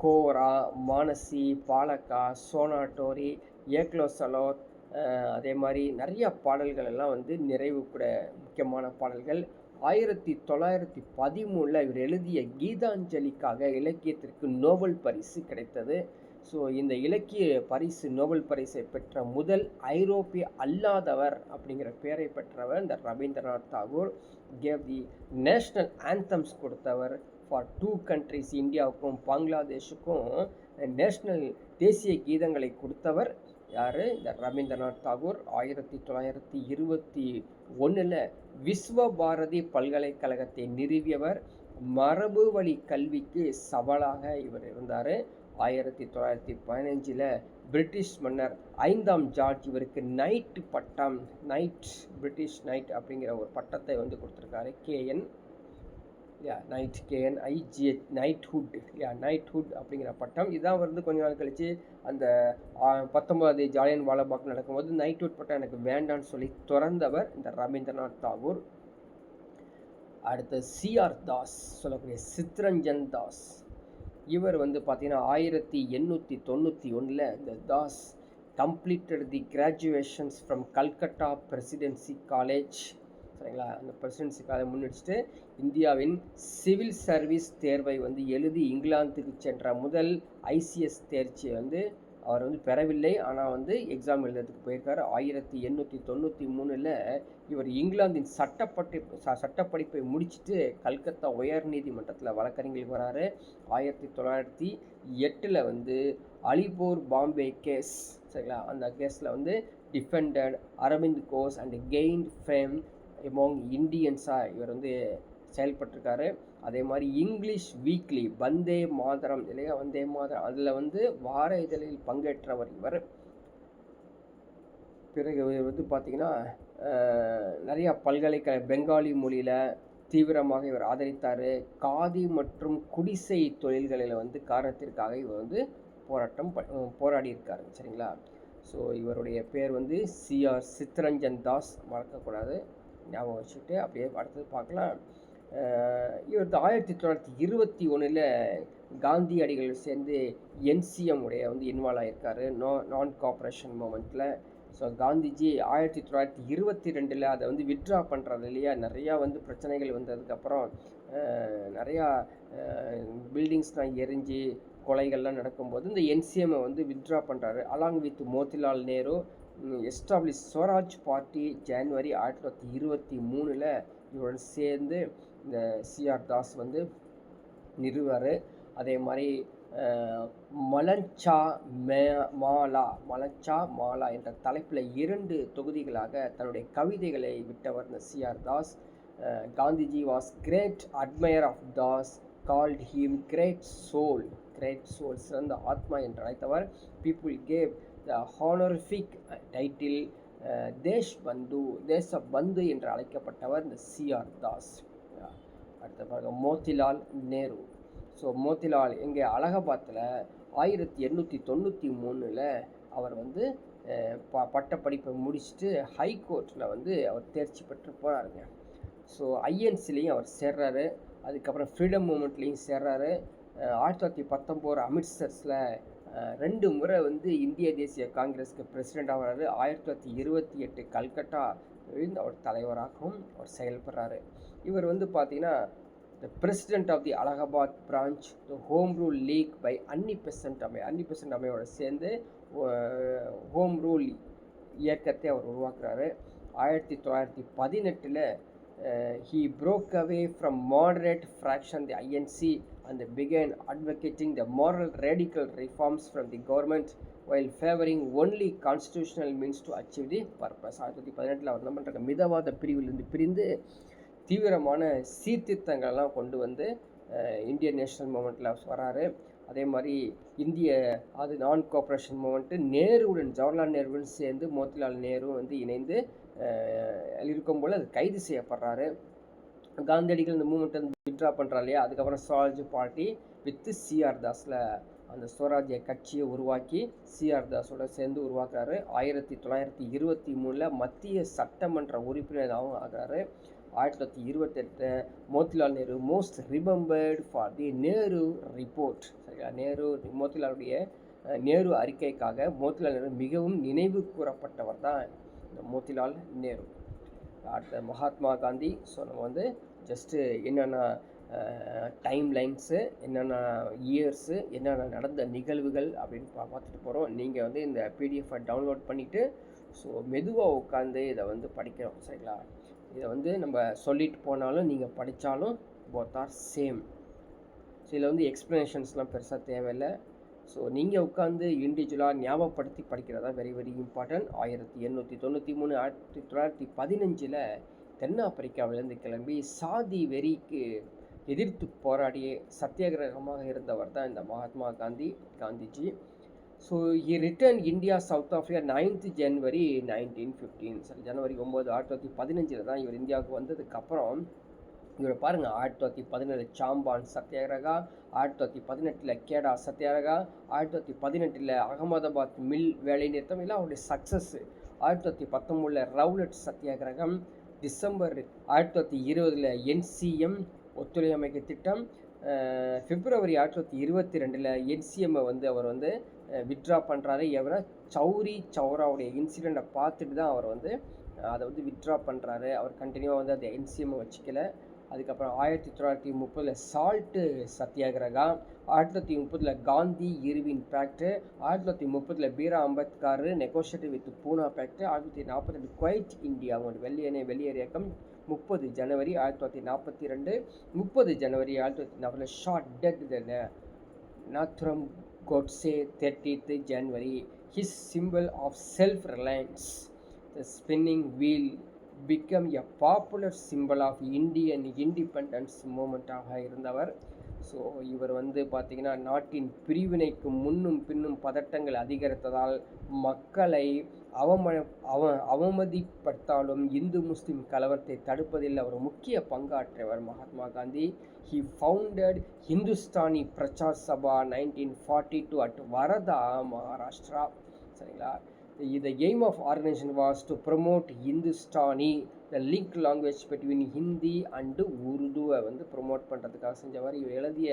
கோரா, மானசி, பாலக்கா, சோனாட்டோரி, ஏக்லோசலோத், அதே மாதிரி நிறையா பாடல்கள் எல்லாம் நிறைவு கூட முக்கியமான பாடல்கள். 1913 இவர் எழுதிய கீதாஞ்சலிக்காக இலக்கியத்திற்கு நோபல் பரிசு கிடைத்தது. ஸோ இந்த இலக்கிய பரிசு நோபல் பரிசை பெற்ற முதல் ஐரோப்பிய அல்லாதவர் அப்படிங்கிற பெயரை பெற்றவர் இந்த Rabindranath Tagore. Gave the national anthems கொடுத்தவர் ஃபார் 2 countries, இந்தியாவுக்கும் பங்களாதேஷுக்கும் நேஷ்னல் தேசிய கீதங்களை கொடுத்தவர் யார்? இந்த ரவீந்திரநாத் தாகூர். 1921 விஸ்வ பாரதி பல்கலைக்கழகத்தை நிறுவியவர். மரபு வழி கல்விக்கு சவாலாக இவர் இருந்தார். 1915 பிரிட்டிஷ் மன்னர் 5ஆம் ஜார்ஜ் இவருக்கு நைட் பட்டம், பிரிட்டிஷ் நைட் அப்படிங்கிற ஒரு பட்டத்தை கொடுத்துருக்காரு. நைட்ஹுட் அப்படிங்கிற பட்டம். இதான் கொஞ்ச நாள் கழிச்சு அந்த 19 ஜாலியன் வாலாபாக் நடக்கும்போது நைட்ஹுட் பட்டம் எனக்கு வேண்டான்னு சொல்லி துறந்தவர் இந்த ரவீந்திரநாத் தாகூர். அடுத்து சிஆர் தாஸ் சொல்லக்கூடிய சித்ரஞ்சன் தாஸ். இவர் பார்த்தீங்கன்னா 1891 இந்த Das completed the graduations from Calcutta presidency college. சரிங்களா, அந்த பிரசிடென்சி காலேஜ் முன்னெடுத்துட்டு இந்தியாவின் சிவில் சர்வீஸ் தேர்வை எழுதி இங்கிலாந்துக்கு சென்ற முதல் ஐசிஎஸ் தேர்ச்சியை அவர் பெறவில்லை. ஆனால் எக்ஸாம் எழுதுறதுக்கு போயிருக்காரு. 1893 இவர் இங்கிலாந்தின் சட்டப்படிப்பை முடிச்சுட்டு கல்கத்தா உயர் நீதிமன்றத்தில் வழக்கறிஞர் வராரு. 1908 அலிபூர் பாம்பே கேஸ், சரிங்களா, அந்த கேஸில் defended Aurobindo Ghosh and gained fame among இண்டியன்ஸாக இவர் வந்து செயல்பட்டிருக்காரு. அதே மாதிரி இங்கிலீஷ் வீக்லி வந்தே மாதரம் இல்லையா, வந்தே மாதரம் அதில் வந்து வார இதழில் பங்கேற்றவர் இவர். பிறகு இவர் வந்து பார்த்திங்கன்னா நிறையா பெங்காலி மொழியில் தீவிரமாக இவர் ஆதரித்தார். காதி மற்றும் குடிசை தொழில்களில் வந்து காரணத்திற்காக இவர் வந்து போராடி இருக்காரு. சரிங்களா. ஸோ இவருடைய பேர் வந்து சிஆர் சித்தரஞ்சன் தாஸ், மறக்கக்கூடாது, ஞாபகம் வச்சுக்கிட்டு அப்படியே அடுத்தது பார்க்கலாம். இவர் 1921 காந்தி அடிகள் சேர்ந்து என்சிஎம் உடைய வந்து இன்வால்வ் ஆகியிருக்காரு, நான் கோஆப்ரேஷன் மூமெண்ட்டில். ஸோ காந்திஜி 1922 அதை வந்து வித்ட்ரா பண்ணுறது இல்லையா, நிறையா வந்து பிரச்சனைகள் வந்ததுக்கப்புறம் நிறையா பில்டிங்ஸ்லாம் எரிஞ்சு கொலைகள்லாம் நடக்கும்போது இந்த என்சிஎம்மை வந்து வித்ட்ரா பண்ணுறாரு. Along with Motilal Nehru establish Swaraj party January 1923 இவருடன் சேர்ந்து இந்த சிஆர் தாஸ் வந்து நிறுவார். அதே மாதிரி மலஞ்சா மாலா என்ற தலைப்பில் 2 தொகுதிகளாக தன்னுடைய கவிதைகளை விட்டவர் இந்த CR Das. Gandhiji was great admirer of Das, called him great soul, சிறந்த ஆத்மா என்று அழைத்தவர். People gave the honorific title Deshbandhu என்று அழைக்கப்பட்டவர் இந்த சிஆர் தாஸ். அடுத்த பாருங்க மோதிலால் நேரு. ஸோ மோதிலால் எங்கே அலகாபாத்தில் 1893 அவர் வந்து பட்டப்படிப்பை முடிச்சுட்டு ஹைகோர்ட்டில் வந்து அவர் தேர்ச்சி பெற்று போகிறாருங்க. ஸோ ஐஎன்சிலையும் அவர் சேர்றாரு, அதுக்கப்புறம் ஃப்ரீடம் மூமெண்ட்லேயும் சேர்றாரு. 1919 அமிர்த்சர்ஸில் 2 முறை வந்து இந்திய தேசிய காங்கிரஸுக்கு பிரசிடெண்ட் ஆகிறாரு. 1928 கல்கட்டா அவர் தலைவராகவும் அவர் செயல்படுறாரு. இவர் வந்து பார்த்திங்கன்னா the president of the Allahabad branch the home rule league by Annie Besant அமையோட சேர்ந்து ஹோம் ரூல் இயக்கத்தை அவர் உருவாக்குறாரு. 1918 he broke away from moderate fraction the INC and began advocating the moral radical reforms from the government while favoring only constitutional means to achieve the purpose. 1918 அவர் என்ன பண்ணுறாங்க, மிதவாத பிரிவிலிருந்து பிரிந்து தீவிரமான சீர்திருத்தங்கள்லாம் கொண்டு வந்து இந்தியன் நேஷனல் மூமெண்ட்டில் வராரு. அதே மாதிரி அது நான் கோஆப்ரேஷன் மூமெண்ட்டு ஜவஹர்லால் நேருவுடன் சேர்ந்து மோதிலால் நேரு வந்து இணைந்து இருக்கும்போது அது கைது செய்யப்படுறாரு. காந்தியடிகள் இந்த மூமெண்ட்டை வித்ட்ரா பண்ணுறாரு இல்லையா, அதுக்கப்புறம் ஸ்வராஜ் பார்ட்டி வித் சிஆர் தாஸில் அந்த ஸ்வராஜ்ய கட்சியை உருவாக்கி சிஆர் தாஸோட சேர்ந்து உருவாக்குறாரு. 1923 மத்திய சட்டமன்ற உறுப்பினராகவும் ஆகிறாரு. 1928 Motilal Nehru most remembered for the Nehru report. சரிங்களா, மோதிலாலுடைய நேரு அறிக்கைக்காக மோதிலால் நேரு மிகவும் நினைவு கூறப்பட்டவர் தான் இந்த மோதிலால் நேரு. அடுத்த மகாத்மா காந்தி. ஸோ நம்ம வந்து ஜஸ்ட்டு என்னென்ன டைம் லைன்ஸு, என்னென்ன இயர்ஸு, என்னென்ன நடந்த நிகழ்வுகள் அப்படின்னு பார்த்துட்டு போகிறோம். நீங்கள் வந்து இந்த பிடிஎஃபை டவுன்லோட் பண்ணிவிட்டு ஸோ மெதுவாக உட்காந்து இதை வந்து படிக்கிறோம். சரிங்களா, இதை வந்து நம்ம சொல்லிட்டு போனாலும் நீங்கள் படித்தாலும் போத் ஆர் சேம். ஸோ இதில் வந்து எக்ஸ்ப்ளனேஷன்ஸ்லாம் பெருசாக தேவையில்லை. ஸோ நீங்கள் உட்காந்து இண்டிவிஜுவலாக ஞாபகப்படுத்தி படிக்கிறதா வெரி வெரி இம்பார்ட்டன்ட். 1893 1915 தென்னாப்பிரிக்காவிலேருந்து கிளம்பி சாதி வெறிக்கு எதிர்த்து போராடிய சத்தியாகிரகமாக இருந்தவர் தான் இந்த Mahatma Gandhiji. So he return India south Africa 9th January 1915. சரி, ஜனவரி 9 1915 தான் இவர் இந்தியாவுக்கு வந்ததுக்கப்புறம் இவரை பாருங்கள். 1917 சாம்பான் சத்தியாகிரகா, 1918 கேடா சத்தியாகிரகா, 1918 அகமதாபாத் மில் வேலை நிறுத்தம் எல்லாம் அவருடைய சக்ஸஸ்ஸு. 1919 ரவுலட் சத்தியாகிரகம், டிசம்பர் 1920 என்சிஎம் ஒத்துழையாமை திட்டம், பிப்ரவரி 1922 என்சிஎம்மை வந்து அவர் வந்து வித்ட்ரா பண்ணுறாரு. எவரா சௌரி சௌராவுடைய இன்சிடெண்ட்டை பார்த்துட்டு தான் அவர் வந்து அதை வந்து வித்ட்ரா பண்ணுறாரு. அவர் கண்டினியூவாக வந்து அந்த என்சிஎம்மை வச்சுக்கல. அதுக்கப்புறம் 1930 salt Satyagraha, 1930 Gandhi Irwin pact, 1930 பீரா Ambedkar negotiated with Poona pact, 1942 quit India வெளியேறு இயக்கம் 30 January 1942, 30 January 1940 shot dead Nathuram Godse 30th January. His symbol of self-reliance, the spinning wheel become a popular symbol of Indian independence மூமெண்ட்டாக இருந்தவர். ஸோ இவர் வந்து பார்த்திங்கன்னா நாட்டின் பிரிவினைக்கு முன்னும் பின்னும் பதட்டங்கள் அதிகரித்ததால் மக்களை அவமதிப்படுத்தாலும் இந்து முஸ்லிம் கலவரத்தை தடுப்பதில் அவர் முக்கிய பங்காற்றியவர் Mahatma Gandhi. He founded Hindustani Prachar Sabha 1942 at Varada, Maharashtra. சரிங்களா? The aim of organization was to promote Hindustani, the link language between Hindi and Urdu வந்து ப்ரொமோட் பண்ணுறதுக்காக செஞ்சவர். இவர் எழுதிய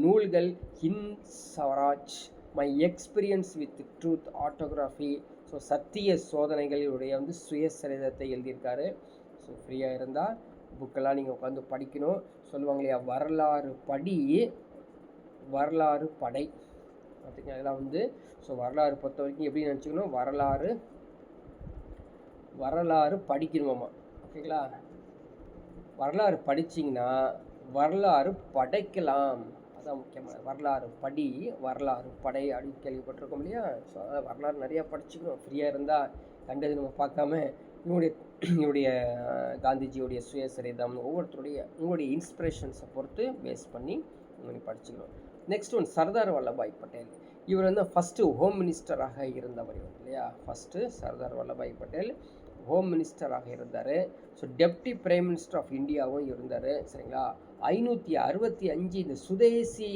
நூல்கள் Hind Swaraj, my experience with truth, autobiography, so சத்திய சோதனைகள், இவருடைய வந்து சுயசரிதத்தை எழுதியிருக்காரு. ஸோ ஃப்ரீயாக இருந்தால் புக்கெல்லாம் நீங்கள் உட்காந்து படிக்கணும். சொல்லுவாங்க இல்லையா, வரலாறு படி வரலாறு படை பார்த்திங்கன்னா இதெல்லாம் வந்து. ஸோ வரலாறு பொறுத்த வரைக்கும் எப்படி நினச்சிக்கணும், வரலாறு படிக்கணுமாம்மா. ஓகேங்களா? வரலாறு படிச்சிங்கன்னா வரலாறு படைக்கலாம். அதான் முக்கியமான வரலாறு படி வரலாறு படை அப்படின்னு கேள்விப்பட்டிருக்கோம் இல்லையா? ஸோ அதான் வரலாறு நிறையா படிச்சுக்கணும். ஃப்ரீயாக இருந்தால் கண்டது நம்ம பார்க்காம இவருடைய காந்திஜியோடைய சுயசரிதம் உங்களுடைய இன்ஸ்பிரேஷன்ஸை பொறுத்து பேஸ் பண்ணி நீங்கள் படிச்சுக்கணும். Next one Sardar Vallabhbhai Patel. இவர் வந்து ஃபஸ்ட்டு ஹோம் மினிஸ்டராக இருந்தவர் இல்லையா? ஃபஸ்ட்டு சர்தார் வல்லபாய் பட்டேல் ஹோம் மினிஸ்டராக இருந்தார். So deputy prime minister of இந்தியாவும் இருந்தார். சரிங்களா? 565 இந்த சுதேசி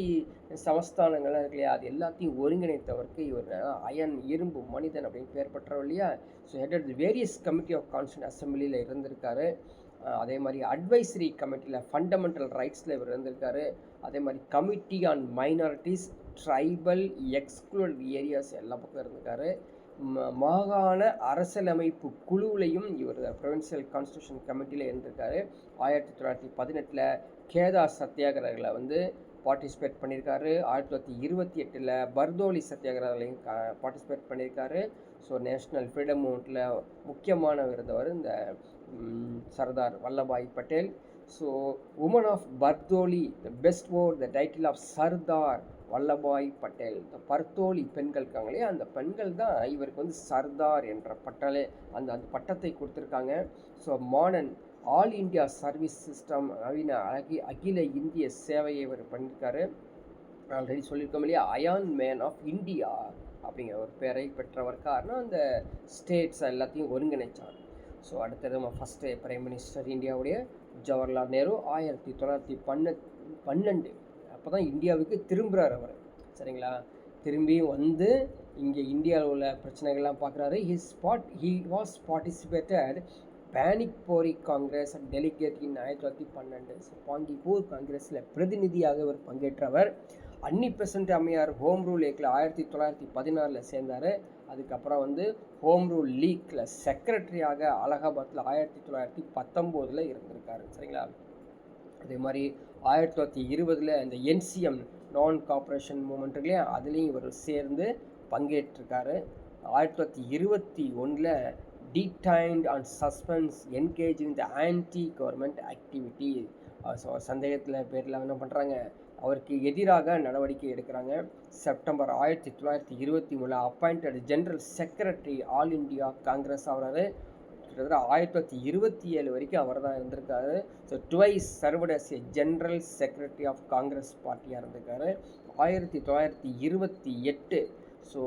சமஸ்தானங்கள்லாம் இருக்கு இல்லையா, அது எல்லாத்தையும் ஒருங்கிணைத்தவருக்கு இவர் அயன் இரும்பு மனிதன் அப்படின்னு பேர் பெற்றவர் இல்லையா? So head various committee of constituent அசம்பிளியில் இருந்திருக்காரு. அதே மாதிரி அட்வைசரி கமிட்டியில் ஃபண்டமெண்டல் ரைட்ஸில் இவர் இருந்திருக்காரு. அதே மாதிரி committee on minorities, tribal, excluded areas எல்லா பக்கம் இருந்திருக்காரு. மாகாண அரசியலமைப்பு குழுவிலையும் இவர் ப்ரொவின்சியல் கான்ஸ்டியூஷன் கமிட்டியில் இருந்திருக்காரு. 1918 கேதா சத்தியாகிரகில் வந்து பார்ட்டிசிபேட் பண்ணியிருக்காரு. 1928 பர்தோலி சத்தியாகிரகலையும் பார்ட்டிசிபேட் பண்ணியிருக்காரு. ஸோ நேஷ்னல் ஃப்ரீடம் மூவ்மெண்ட்டில் முக்கியமானவர் இருந்தவர் இந்த Sardar Vallabhbhai Patel. So women of Bardoli, the best or the title of Sardar Vallabhbhai Patel. இந்த பர்தோலி பெண்கள் இருக்காங்களே, அந்த பெண்கள் தான் இவருக்கு வந்து சர்தார் என்ற அந்த பட்டத்தை கொடுத்துருக்காங்க. So modern all India service system, அகில இந்திய சேவையை இவர் பண்ணியிருக்காரு. ஆல்ரெடி சொல்லியிருக்கோம் இல்லையா, அயான் மேன் ஆஃப் இந்தியா அப்படிங்கிற ஒரு பேரை பெற்றவர். காரணம் அந்த ஸ்டேட்ஸ் எல்லாத்தையும் ஒருங்கிணைச்சார். ஸோ அடுத்தது நம்ம ஃபஸ்ட்டு பிரைம் மினிஸ்டர் இந்தியாவுடைய ஜவஹர்லால் நேரு. 1912 அப்போ தான் இந்தியாவுக்கு திரும்புகிறார் அவர். சரிங்களா? திரும்பியும் வந்து இங்கே இந்தியாவில் உள்ள பிரச்சனைகள்லாம் பார்க்குறாரு. He was participated Bankipore Congress and delegate in 1912. So Bankipore காங்கிரஸில் பிரதிநிதியாக இவர் பங்கேற்றவர். அன்னி பெசன்ட் அம்மையார் ஹோம் ரூல் லீக்கில் 1914 சேர்ந்தார். அதுக்கப்புறம் வந்து ஹோம் ரூல் லீக்கில் செக்ரட்டரியாக அலகாபாத்தில் 1919 இருந்திருக்காரு. சரிங்களா? அதே மாதிரி 1920 இந்த என்சிஎம் நான் கார்பரேஷன் மூமெண்ட் இல்லையா, அதுலேயும் இவர் சேர்ந்து பங்கேற்றிருக்காரு. 1921 detained on suspense engaging the anti government activity. ஸோ சந்தேகத்தில் பேரில் என்ன பண்ணுறாங்க, அவருக்கு எதிராக நடவடிக்கை எடுக்கிறாங்க. September 1923 appointed general secretary all India Congress ஆகிறாரு. கிட்டத்தட்ட 1927 வரைக்கும் அவர் தான் இருந்திருக்காரு. So twice served as a general secretary of Congress பார்ட்டியாக இருந்திருக்காரு. 1928 so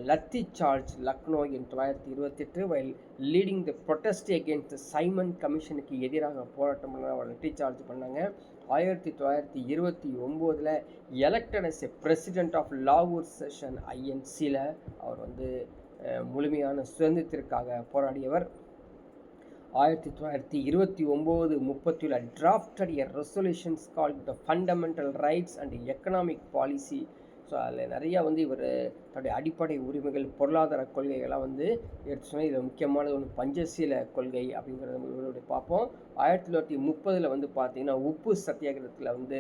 lathi charge Lucknow in 1928 while leading the protest against Simon கமிஷனுக்கு எதிராக போராட்டம் பண்ண அவர் லத்தி சார்ஜ் பண்ணாங்க. 1929 elected as a president of லாகூர் செஷன் ஐஎன்சியில் அவர் வந்து முழுமையான சுதந்திரத்திற்காக போராடியவர். 1929-30 drafted a resolutions called the fundamental rights and economic policy. So அதில் நிறையா வந்து இவர் தன்னுடைய அடிப்படை உரிமைகள், பொருளாதார கொள்கைகள்லாம் வந்து எடுத்து சொன்னால் இதில் முக்கியமானது ஒன்று பஞ்சசீல கொள்கை அப்படிங்கிறத இவருடைய பார்ப்போம். 1930 வந்து பார்த்திங்கன்னா உப்பு சத்தியாகிரகத்தில் வந்து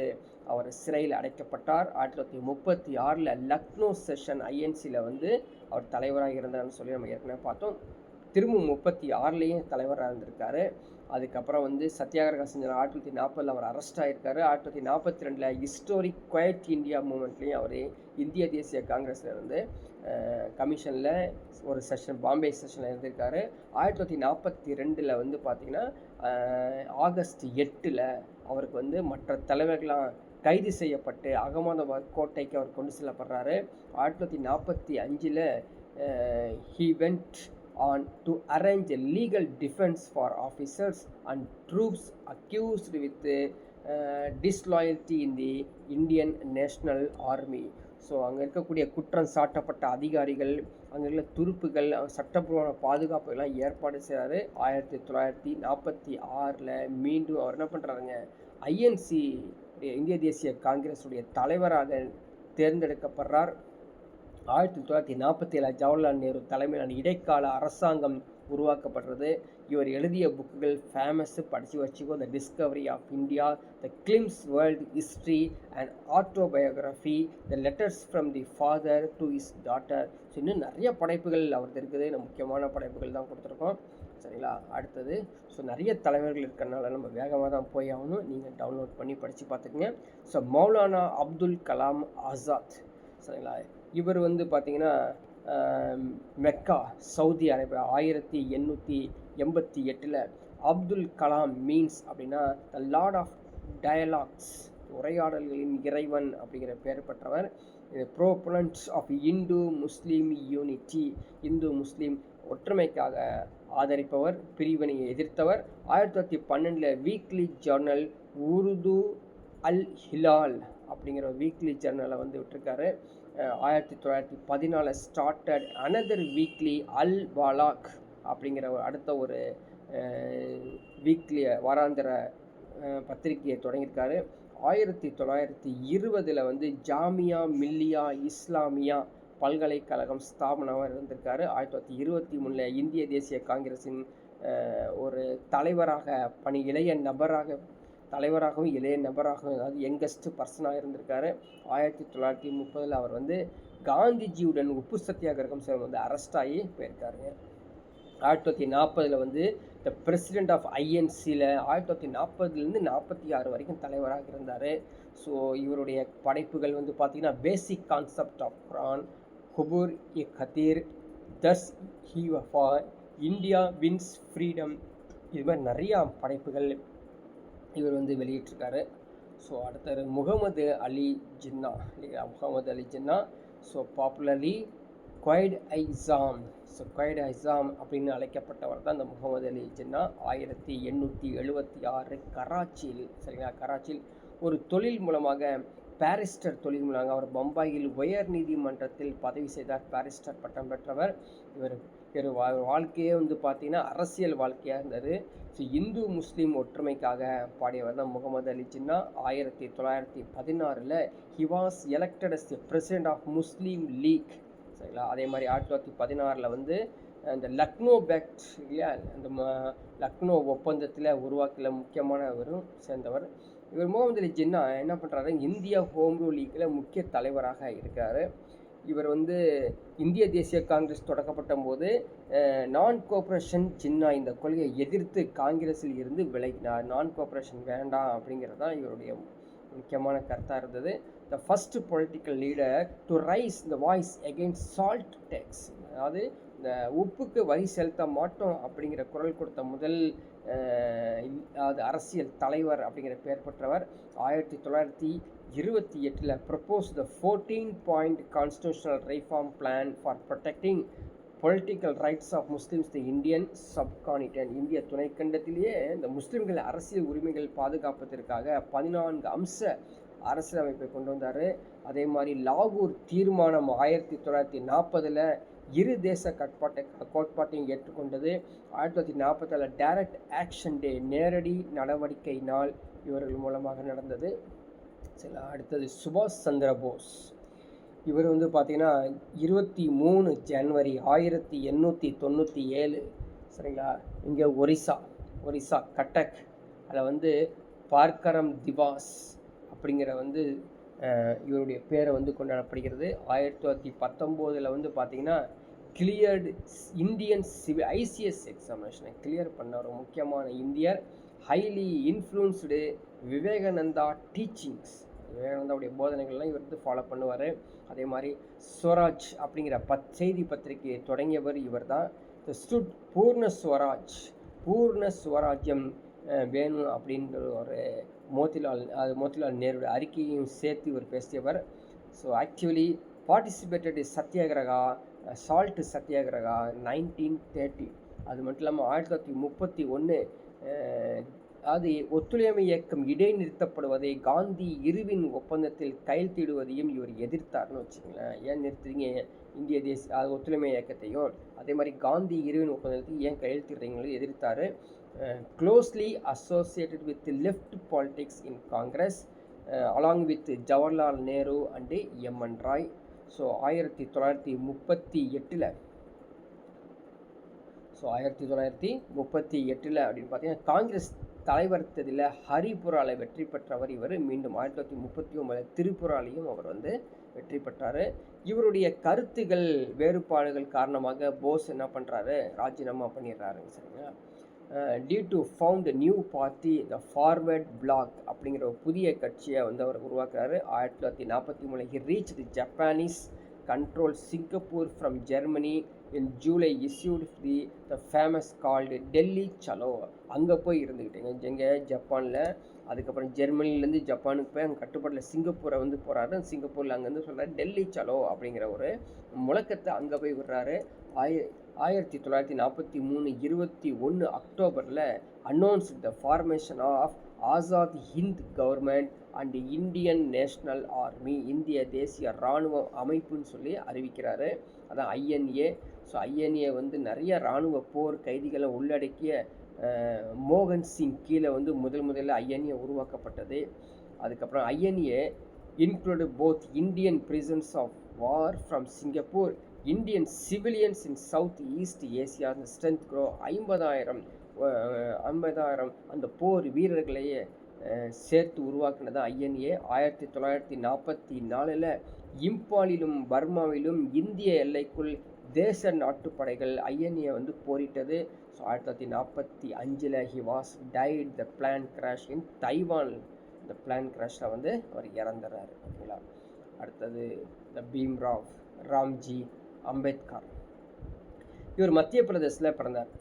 அவர் சிறையில் அடைக்கப்பட்டார். 1936 லக்னோ செஷன் ஐஎன்சியில் வந்து அவர் தலைவராக இருந்தார்னு சொல்லி நம்ம ஏற்கனவே பார்த்தோம். திரும்ப 36 தலைவராக இருந்திருக்காரு. அதுக்கப்புறம் வந்து சத்தியாகிரகா செஞ்சார். 1940 அவர் அரெஸ்ட் ஆகியிருக்காரு. 1942 ஹிஸ்டோரிக் குவைட் இந்தியா மூமெண்ட்லேயும் அவர் இந்திய தேசிய காங்கிரஸில் இருந்து கமிஷனில் ஒரு செஷன் பாம்பே செஷனில் இருந்திருக்காரு. 1942 வந்து பார்த்திங்கன்னா ஆகஸ்ட் 8 அவருக்கு வந்து மற்ற தலைவர்களாம் கைது செய்யப்பட்டு அகமதாபாத் கோட்டைக்கு அவர் கொண்டு செல்லப்படுறாரு. 1945 he went on to arrange a legal defense for officers and troops accused with disloyalty in the Indian National Army. So அங்கே இருக்கக்கூடிய குற்றம் சாட்டப்பட்ட அதிகாரிகள், அங்கே உள்ள துருப்புகள், சட்டப்பூர்வ பாதுகாப்பு எல்லாம் ஏற்பாடு செய்கிறாரு. 1946 மீண்டும் அவர் என்ன பண்ணுறாருங்க, ஐஎன்சி இந்திய தேசிய காங்கிரஸுடைய தலைவராக தேர்ந்தெடுக்கப்படுறார். 1947 ஜவஹர்லால் நேரு தலைமையிலான இடைக்கால அரசாங்கம் உருவாக்கப்படுறது. இவர் எழுதிய புக்குகள் ஃபேமஸ், படித்து வச்சுக்கோ. The discovery of India, the glimpse world history and autobiography, the letters from the father to his daughter. So இன்னும் நிறைய படைப்புகள் அவருக்கு இருக்குது. நம்ம முக்கியமான படைப்புகள் தான் கொடுத்துருக்கோம், சரிங்களா. அடுத்தது ஸோ நிறைய தலைவர்கள் இருக்கிறனால நம்ம வேகமாக தான் போய் ஆகணும். நீங்கள் டவுன்லோட் பண்ணி படித்து பார்த்துக்குங்க. ஸோ மௌலானா அப்துல் கலாம் ஆசாத், சரிங்களா. இவர் வந்து பார்த்திங்கன்னா Mecca Saudi Arabia 1888 Abul Kalam means அப்படின்னா த லார்ட் ஆஃப் டயலாக்ஸ், உரையாடல்களின் இறைவன் அப்படிங்கிற பெயர் பெற்றவர். இது proponents of Hindu Muslim unity, இந்து முஸ்லீம் ஒற்றுமைக்காக ஆதரிப்பவர், பிரிவினையை எதிர்த்தவர். 1912 வீக்லி ஜேர்னல் உருது அல் ஹிலால் அப்படிங்கிற வீக்லி ஜேர்னலை வந்து விட்டுருக்காரு. 1914 started another weekly Al Balagh அப்படிங்கிற அடுத்த ஒரு வீக்லி வாராந்திர பத்திரிகையை தொடங்கியிருக்காரு. 1920 வந்து ஜாமியா மில்லியா இஸ்லாமியா பல்கலைக்கழகம் ஸ்தாபனமாக இருந்திருக்காரு. 1923 இந்திய தேசிய காங்கிரஸின் ஒரு தலைவராக தலைவராகவும் இளைய நபராகவும், அதாவது யங்கஸ்ட் பர்சனாக இருந்திருக்காரு. 1930 அவர் வந்து காந்திஜியுடன் உப்பு சத்தியாகிரகம் வந்து அரெஸ்ட் ஆகி போயிருக்காருங்க. 1940 வந்து த பிரசிடென்ட் ஆஃப் ஐஎன்சியில் 1940 46 வரைக்கும் தலைவராக இருந்தார். ஸோ இவருடைய படைப்புகள் வந்து பார்த்திங்கன்னா basic concept of Quran, Ghubar e Khatir, தஸ் ஹி வஃபா, இந்தியா வின்ஸ் ஃப்ரீடம், இது மாதிரி நிறையா படைப்புகள் இவர் வந்து வெளியிட்டிருக்காரு. ஸோ அடுத்தது முகமது அலி ஜின்னா, இல்லையா, Muhammad Ali Jinnah. So popularly Quaid Azam, so Quaid Azam அப்படின்னு அழைக்கப்பட்டவர் தான் இந்த முகமது அலி ஜின்னா. 1876 கராச்சியில், சரிங்களா, கராச்சியில் ஒரு தொழில் மூலமாக பாரிஸ்டர் தொழில் மூலமாக அவர் பம்பாயில் உயர் நீதிமன்றத்தில் பதவி செய்தார். பாரிஸ்டர் பட்டம் பெற்றவர். இவர் வாழ்க்கையே வந்து பார்த்திங்கன்னா அரசியல் வாழ்க்கையாக இருந்தது. ஸோ இந்து முஸ்லீம் ஒற்றுமைக்காக பாடியவர் தான் Muhammad Ali Jinnah. 1916 he was elected as the president of Muslim league, சரிங்களா. அதே மாதிரி 1916 வந்து இந்த லக்னோ பேக்ட், இல்லையா, அந்த லக்னோ ஒப்பந்தத்தில் உருவாக்கல முக்கியமானவரும் சேர்ந்தவர். இவர் முகமது அலி ஜின்னா என்ன பண்ணுறாரு, இந்திய ஹோம் ரூல் லீக்கில் முக்கிய தலைவராக இருக்கார். இவர் வந்து இந்திய தேசிய காங்கிரஸ் தொடக்கப்பட்ட போது நான் கோஆப்ரேஷன் ஜின்னா இந்த கொள்கையை எதிர்த்து காங்கிரஸில் இருந்து விலகினார். நான் கோஆப்ரேஷன் வேண்டாம் அப்படிங்கிறது தான் இவருடைய முக்கியமான கருத்தாக இருந்தது. The first political leader to raise the voice against salt tax, அதாவது இந்த உப்புக்கு வரி செலுத்த மாட்டோம் அப்படிங்கிற குரல் கொடுத்த முதல் அது அரசியல் தலைவர் அப்படிங்கிற பெயர் பெற்றவர். 1928 propose the 14-point constitutional reform plan for protecting political rights of Muslims the Indian subcontinent, இந்திய துணைக்கண்டத்திலேயே இந்த முஸ்லிம்கள் அரசியல் உரிமைகள் பாதுகாப்பதற்காக 14 அம்ச அரசியலமைப்பை கொண்டு வந்தார். அதே மாதிரி லாகூர் தீர்மானம் 1940 இரு தேச கோட்பாட்டையும் ஏற்றுக்கொண்டது. 1947 டைரக்ட் ஆக்ஷன் டே, நேரடி நடவடிக்கை நாள் இவர்கள் மூலமாக நடந்தது. சரி, அடுத்தது சுபாஷ் சந்திர போஸ். இவர் வந்து பார்த்திங்கன்னா 23 ஜனவரி 1897, சரிங்களா, இங்கே ஒரிசா கட்டக், அதில் வந்து பார்க்கரம் திவாஸ் அப்படிங்கிற வந்து இவருடைய பேரை வந்து கொண்டாடப்படுகிறது. 1919 வந்து பார்த்திங்கன்னா கிளியர்டு இந்தியன் ஐசிஎஸ் எக்ஸாமினேஷனை கிளியர் பண்ண ஒரு முக்கியமான இந்தியர். ஹைலி இன்ஃப்ளூன்ஸ்டு விவேகானந்தா டீச்சிங்ஸ், விவேகானந்தாவுடைய போதனைகள்லாம் இவர் வந்து ஃபாலோ பண்ணுவார். அதே மாதிரி ஸ்வராஜ் அப்படிங்கிற செய்தி பத்திரிகையை தொடங்கியவர் இவர் தான். ஸ்டுட் பூர்ண ஸ்வராஜ்யம் வேணும் அப்படின்ற ஒரு மோத்திலால் நேருடைய அறிக்கையையும் சேர்த்து இவர் பேசியவர். So actually participated Satyagraha, salt Satyagraha 1930. அது மட்டும் இல்லாமல் 1931 அது ஒத்துழையாமை இயக்கம் இடைநிறுத்தப்படுவதை காந்தி இருவின் ஒப்பந்தத்தில் கையெழுத்திடுவதையும் இவர் எதிர்த்தார்னு வச்சுக்கோங்களேன். ஏன் நிறுத்துறீங்க இந்திய தேசிய ஒத்துழைமை இயக்கத்தையும், அதே மாதிரி காந்தி இருவின் ஒப்பந்தத்தில் ஏன் கையெழுத்திடுறீங்களும் எதிர்த்தார். Closely associated with left politics in Congress along with Jawaharlal Nehru and MN Roy. So 1938 அப்படின்னு பார்த்தீங்கன்னா காங்கிரஸ் தலைவர்த்ததில் ஹரிபுராவில் வெற்றி பெற்றவர் இவர். மீண்டும் 1939 திரிபுராலையும் அவர் வந்து வெற்றி பெற்றார். இவருடைய கருத்துகள் வேறுபாடுகள் காரணமாக போஸ் என்ன பண்ணுறாரு, ராஜினாமா பண்ணிடுறாருங்க. சரிங்களா. Due to found new party the forward bloc அப்படிங்கிற ஒரு புதிய கட்சியை வந்து அவர் உருவாக்குறாரு. 1943 he reached Japanese control Singapore from Germany in July, issued the famous called Delhi Chalo. அங்கே போய் இருந்துக்கிட்டேங்க எங்கே ஜப்பானில். அதுக்கப்புறம் ஜெர்மனிலேருந்து ஜப்பானுக்கு போய் அங்கே கட்டுப்பாட்டில் சிங்கப்பூரை வந்து போகிறாரு. சிங்கப்பூரில் அங்கேருந்து சொல்கிறாரு டெல்லி சலோ அப்படிங்கிற ஒரு முழக்கத்தை அங்கே போய் விடுறாரு. 1943 21 அக்டோபரில் announce the formation of Azad Hind government and Indian national army, இந்திய தேசிய இராணுவ அமைப்புன்னு சொல்லி அறிவிக்கிறாரு. அதான் ஐஎன்ஏ. ஸோ ஐஎன்ஏ வந்து நிறைய இராணுவ போர் கைதிகளை உள்ளடக்கிய மோகன் சிங் கீழே வந்து முதல்ல ஐஎன்ஏ உருவாக்கப்பட்டது. அதுக்கப்புறம் INA include both Indian prisoners of war from Singapore, Indian civilians in South East Asia. அந்த ஸ்ட்ரென்த் க்ரோ 50,000 அந்த போர் வீரர்களையே சேர்த்து உருவாக்குனது ஐஎன்ஏ. 1944 இம்பாலிலும் பர்மாவிலும் இந்திய எல்லைக்குள் தேச நாட்டுப்படைகள் ஐஎன்ஏ வந்து போரிட்டது. So 1945 he was died the plane crash in Taiwan. இந்த பிளான் கிராஷில் வந்து அவர் இறந்துறாரு. ஓகேங்களா. அடுத்தது த பீம்ராவ் ராம்ஜி அம்பேத்கர். இவர் மத்திய பிரதேசில் பிறந்தார்.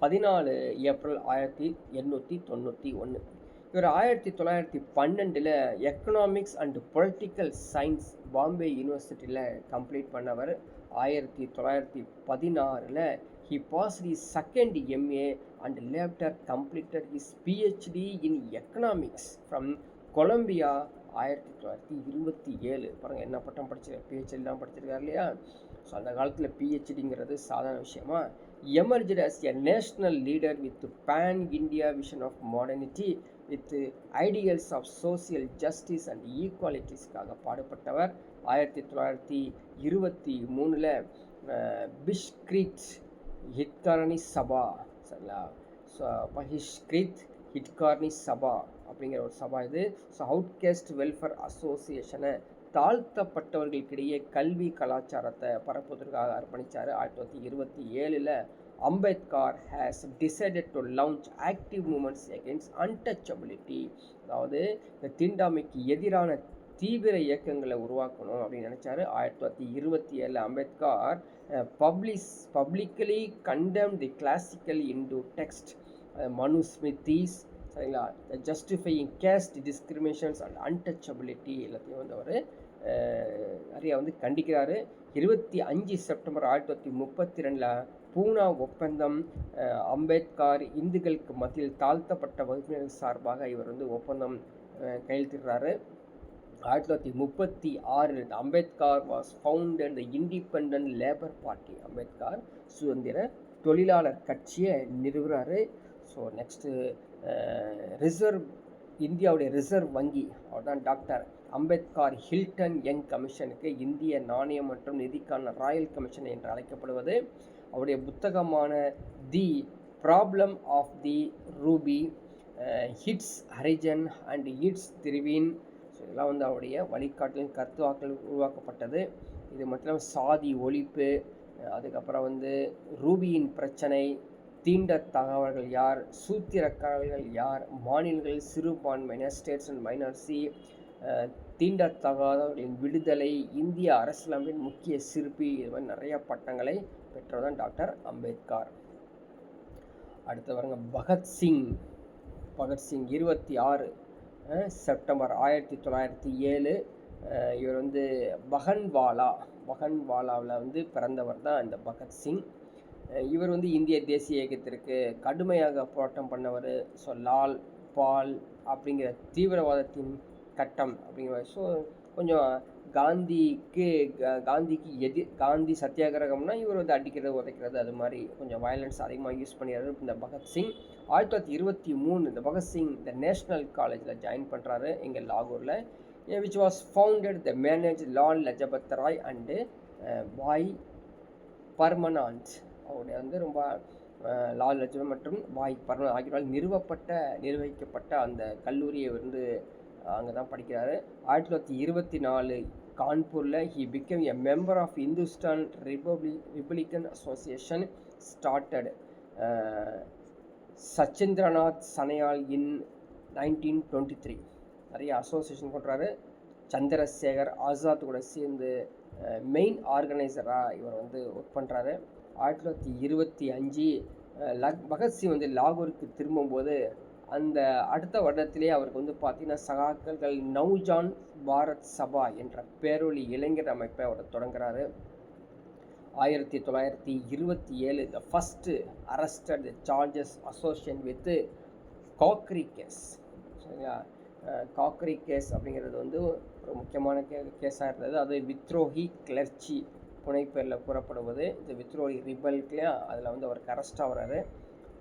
14 ஏப்ரல் 1891. இவர் 1912 economics and political science Bombay யூனிவர்சிட்டியில் கம்ப்ளீட் பண்ணவர். 1916 he passed his second MA and later completed his PhD in economics from Columbia. 1927 பாருங்கள் என்ன பட்டம் படிச்சிருக்காரு, பிஹெச்டிலாம் படிச்சிருக்காரு இல்லையா. ஸோ அந்த காலத்தில் பிஹெச்டிங்கிறது சாதாரண விஷயமா. emerged as a national leader with pan-India vision of modernity with ideals of social justice and equalities-க்காக பாடுபட்டவர். 1923 பிஷ்கிரித் ஹிட்கார்னி சபா, சரிங்களா. ஸோ பிஷ்கிரித் ஹிட்கார்னி சபா அப்படிங்கிற ஒரு சபா இது. ஸோ அவுட்காஸ்ட் வெல்ஃபேர் அசோசியேஷனை தாழ்த்தப்பட்டவர்களுக்கிடையே கல்வி கலாச்சாரத்தை பரப்புவதற்காக அர்ப்பணித்தார். 1927 Ambedkar has decided to launch active movements against untouchability, அதாவது இந்த தீண்டாமைக்கு எதிரான தீவிர இயக்கங்களை உருவாக்கணும் அப்படின்னு நினச்சார். 1927 Ambedkar publicly condemn the classical Hindu text Manusmritis, சரிங்களா, justifying caste discriminations and untouchability எல்லாத்தையும் வந்து அவர் நிறைய வந்து கண்டிக்கிறாரு. 25 செப்டம்பர் 1932 பூனா ஒப்பந்தம் அம்பேத்கர் இந்துக்களுக்கு மத்தியில் தாழ்த்தப்பட்ட வகுப்பினர் சார்பாக இவர் வந்து ஒப்பந்தம் கையெழுத்திடுறாரு. 1936 Ambedkar was founded the independent labour party, Ambedkar சுதந்திர தொழிலாளர் கட்சியை நிறுவுறாரு. ஸோ நெக்ஸ்ட்டு இந்தியாவுடைய ரிசர்வ் வங்கி அவர் தான் டாக்டர் அம்பேத்கர் ஹில்டன் யங் கமிஷனுக்கு இந்திய நாணயம் மற்றும் நிதிக்கான ராயல் கமிஷன் என்று அழைக்கப்படுவது. அவருடைய புத்தகமான the problem of the rupee, its ஹரிஜன் அண்ட் ஹிட்ஸ் திருவின், ஸோ இதெல்லாம் வந்து அவருடைய வழிகாட்டலின் கருத்துவாக்கள் உருவாக்கப்பட்டது. இது மட்டும் இல்லாமல் சாதி ஒழிப்பு, அதுக்கப்புறம் வந்து ரூபியின் பிரச்சனை, தீண்டத்தகாதவர்கள் யார், சூத்திரக்காரர்கள் யார், மாநிலங்கள், சிறுபான்மையினர், ஸ்டேட்ஸ் அண்ட் மைனாரிட்டி, தீண்டத்தகாதவர்களின் விடுதலை, இந்திய அரசியலமைப்பின் முக்கிய சிற்பி, இது மாதிரி நிறைய பட்டங்களை பெற்றவர் தான் டாக்டர் அம்பேத்கர். அடுத்து பாருங்க பகத்சிங். 26 செப்டம்பர் 1907. இவர் வந்து பகன்வாலாவில் வந்து பிறந்தவர் தான் இந்த பகத்சிங். இவர் வந்து இந்திய தேசிய இயக்கத்திற்கு கடுமையாக போராட்டம் பண்ணவர். ஸோ லால் பால் அப்படிங்கிற தீவிரவாதத்தின் கட்டம் அப்படிங்கிற, ஸோ கொஞ்சம் காந்திக்கு காந்தி சத்தியாகிரகம்னா இவர் வந்து அடிக்கிறது உதைக்கிறது அது மாதிரி கொஞ்சம் வயலன்ஸ் அதிகமாக யூஸ் பண்ணிடுறாரு இந்த பகத்சிங். 1923 இந்த பகத்சிங் இந்த நேஷ்னல் காலேஜில் ஜாயின் பண்ணுறாரு இங்கே லாகூரில், which was founded the managed Lal Lajpat Rai and Bhai Parmanand. அவருடைய வந்து ரொம்ப லால் லஜபத் மற்றும் பாய் பர்மனாண்ட் ஆகியோரால் நிர்வகிக்கப்பட்ட அந்த கல்லூரியை வந்து அங்கே தான் படிக்கிறாரு. 1924 கான்பூரில் he became a member of Hindustan Republican Association started சச்சேந்திரநாத் சனையால் in 1923. நிறைய அசோசியேஷன் பண்ணுறாரு. சந்திரசேகர் ஆசாத் கூட சேர்ந்து மெயின் ஆர்கனைசராக இவர் வந்து ஒர்க் பண்ணுறாரு. 1925 பகத்சிங் வந்து லாகூருக்கு திரும்பும்போது அந்த அடுத்த வருடத்திலே அவருக்கு வந்து பார்த்தீங்கன்னா சகாக்கள் நவ்ஜான் பாரத் சபா என்ற பேரொளி இளைஞர் அமைப்பை அவர் தொடங்குறாரு. 1927 the first arrested the charges associated with Kakori case. சரிங்களா, காக்ரி கேஸ் அப்படிங்கிறது வந்து ஒரு முக்கியமான கேஸாக இருந்தது. அது வித்ரோஹி கிளர்ச்சி புனைப்பெயரில் கூறப்படுவது. இந்த வித்ரோஹி ரிபல்லையா அதில் வந்து அவருக்கு அரெஸ்ட் ஆகிறாரு.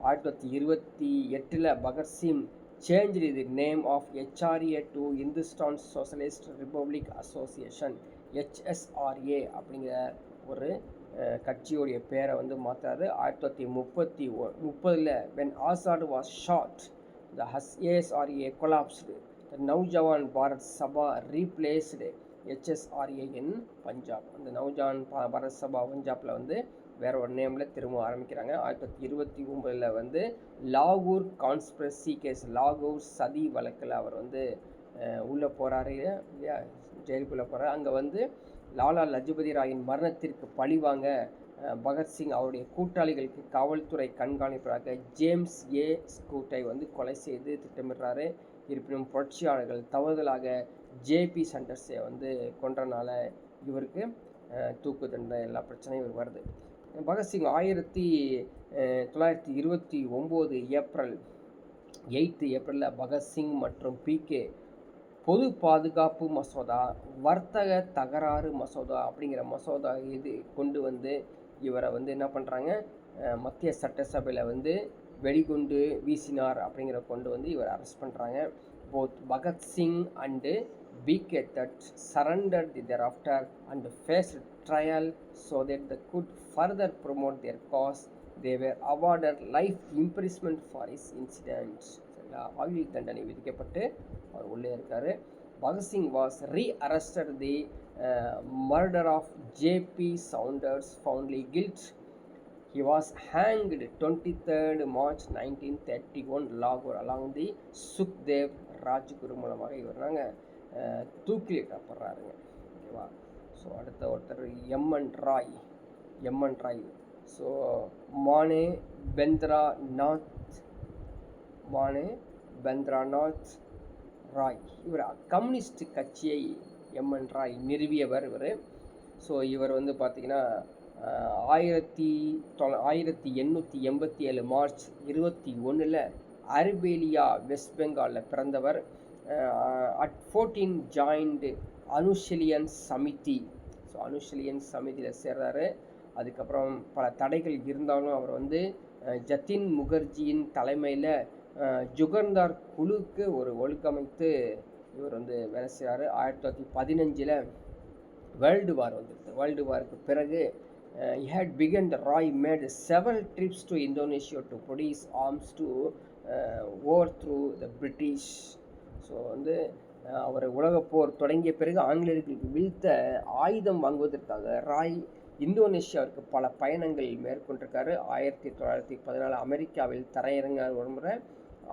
1928 Bhagat Singh change the name of HRA to Hindustan socialist republic association HSRA அப்படிங்கிற ஒரு கட்சியோடைய பேரை வந்து மாற்றாரு. 1930 when Azad was shot, the HSRA collapsed. The நவ்ஜவான் Bharat Sabha replaced HSRA in Punjab. அந்த நவ்ஜவான் பாரத் சபா பஞ்சாப்பில் வந்து வேற ஒரு நேமில் திரும்ப ஆரம்பிக்கிறாங்க. 1929 வந்து லாகூர் கான்ஸ்பிரசி கேஸ், லாகூர் சதி வழக்கில் அவர் வந்து உள்ளே போகிறாரு இல்லையா, ஜெயிலுக்குள்ளே போகிறார். அங்கே வந்து லாலா லஜபதி ராயின் மரணத்திற்கு பழிவாங்க பகத்சிங் அவருடைய கூட்டாளிகளுக்கு காவல்துறை கண்காணிப்பாளராக ஜேம்ஸ் ஏ ஸ்கூட்டை வந்து கொலை செய்து திட்டமிடுறாரு. இருப்பினும் புரட்சியாளர்கள் தவறுதலாக ஜேபி சண்டர்ஸை வந்து கொன்றனால இவருக்கு தூக்கு தண்டனை எல்லா பிரச்சனையும் இவர் வருது. பகத்சிங் 1929 ஏப்ரல் 8 பகத்சிங் மற்றும் PK பொது பாதுகாப்பு மசோதா, வர்த்தக தகராறு மசோதா அப்படிங்கிற மசோதா இது கொண்டு வந்து இவரை வந்து என்ன பண்ணுறாங்க, மத்திய சட்டசபையில் வந்து வெடிகுண்டு வீசினார் அப்படிங்கிற கொண்டு வந்து இவர் அரெஸ்ட் பண்ணுறாங்க. Both Bhagat Singh and BK that surrendered thereafter and faced trial so that they could further promote their cause. They were awarded life imprisonment for his incidents. ஆயுள் தண்டனை விதிக்கப்பட்டு அவர் உள்ளே இருக்கார். Bhagat Singh was rearrested the murder of JP Saunders foundly guilty. He was hanged 23rd March 1931 Lahore along the Sukhdev Rajguru மூலமாக இவர் நாங்கள் தூக்கிலிட்டப்படுறாருங்க. ஓகேவா. ஸோ அடுத்த ஒருத்தர் MN ராய். ஸோ மானே பெந்திரநாத் ராய் இவர் கம்யூனிஸ்ட் கட்சியை MN ராய் நிறுவியவர் இவர். ஸோ இவர் வந்து பார்த்திங்கன்னா 1887 மார்ச் 21 அர்பேலியா வெஸ்ட் பெங்காலில் பிறந்தவர். at 14 joined Anushilan Samiti. So Anushilan சமிதியில் சேர்றாரு. அதுக்கப்புறம் பல தடைகள் இருந்தாலும் அவர் வந்து ஜதின் முகர்ஜியின் தலைமையில் ஜுகர்தார் குழுக்கு ஒரு ஒழுக்கமைத்து இவர் வந்து வேலை செய்கிறார். 1915 வேர்ல்டு வார் வந்துடுது. வேர்ல்டு வாருக்கு பிறகு he had begun the Roy made several trips to Indonesia to produce arms to overthrow the British. So வந்து அவர் உலகப்போர் தொடங்கிய பிறகு ஆங்கிலேயர்களுக்கு வீழ்த்த ஆயுதம் வாங்குவதற்காக ராய் இந்தோனேஷியாவிற்கு பல பயணங்கள் மேற்கொண்டிருக்காரு. 1914 அமெரிக்காவில் தரையிறங்க ஒரு முறை,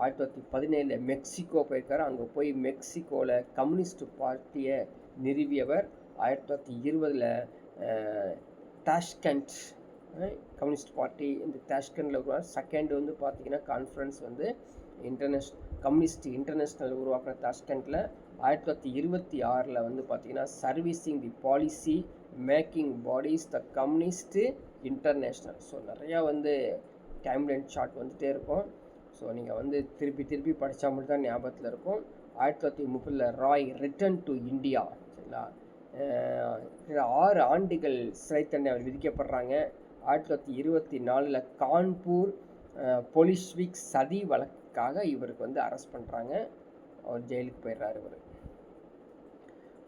1917 மெக்சிகோ போயிருக்காரு. அங்கே போய் மெக்சிகோவில் கம்யூனிஸ்ட் பார்ட்டியை நிறுவியவர். 1920 டாஷ்கண்ட் கம்யூனிஸ்ட் பார்ட்டி இந்த டாஷ்கண்டில் உருவாக. செகண்ட் வந்து பார்த்திங்கன்னா கான்ஃபரன்ஸ் வந்து கம்யூனிஸ்ட் இன்டர்நேஷ்னல் உருவாக்கின டாஷ்கண்டில். 1926 வந்து பார்த்திங்கன்னா சர்வீசிங் தி பாலிசி மேக்கிங் பாடிஸ் த கம்யூனிஸ்ட் இன்டர்நேஷ்னல். ஸோ நிறையா வந்து டைம்லைன் சார்ட் வந்துகிட்டே இருக்கும். ஸோ நீங்கள் வந்து திருப்பி படித்தா மட்டும் தான் ஞாபகத்தில் இருக்கும். 1930 ராய் ரிட்டர்ன் டு இந்தியா. சரிங்களா, 6 ஆண்டுகள் சிறை தண்டனை அவர் விதிக்கப்படுறாங்க. 1924 கான்பூர் பொலிஷ்விக் சதி வழக்குக்காக இவருக்கு வந்து அரெஸ்ட் பண்ணுறாங்க. அவர் ஜெயிலுக்கு போயிடுறாரு இவர்.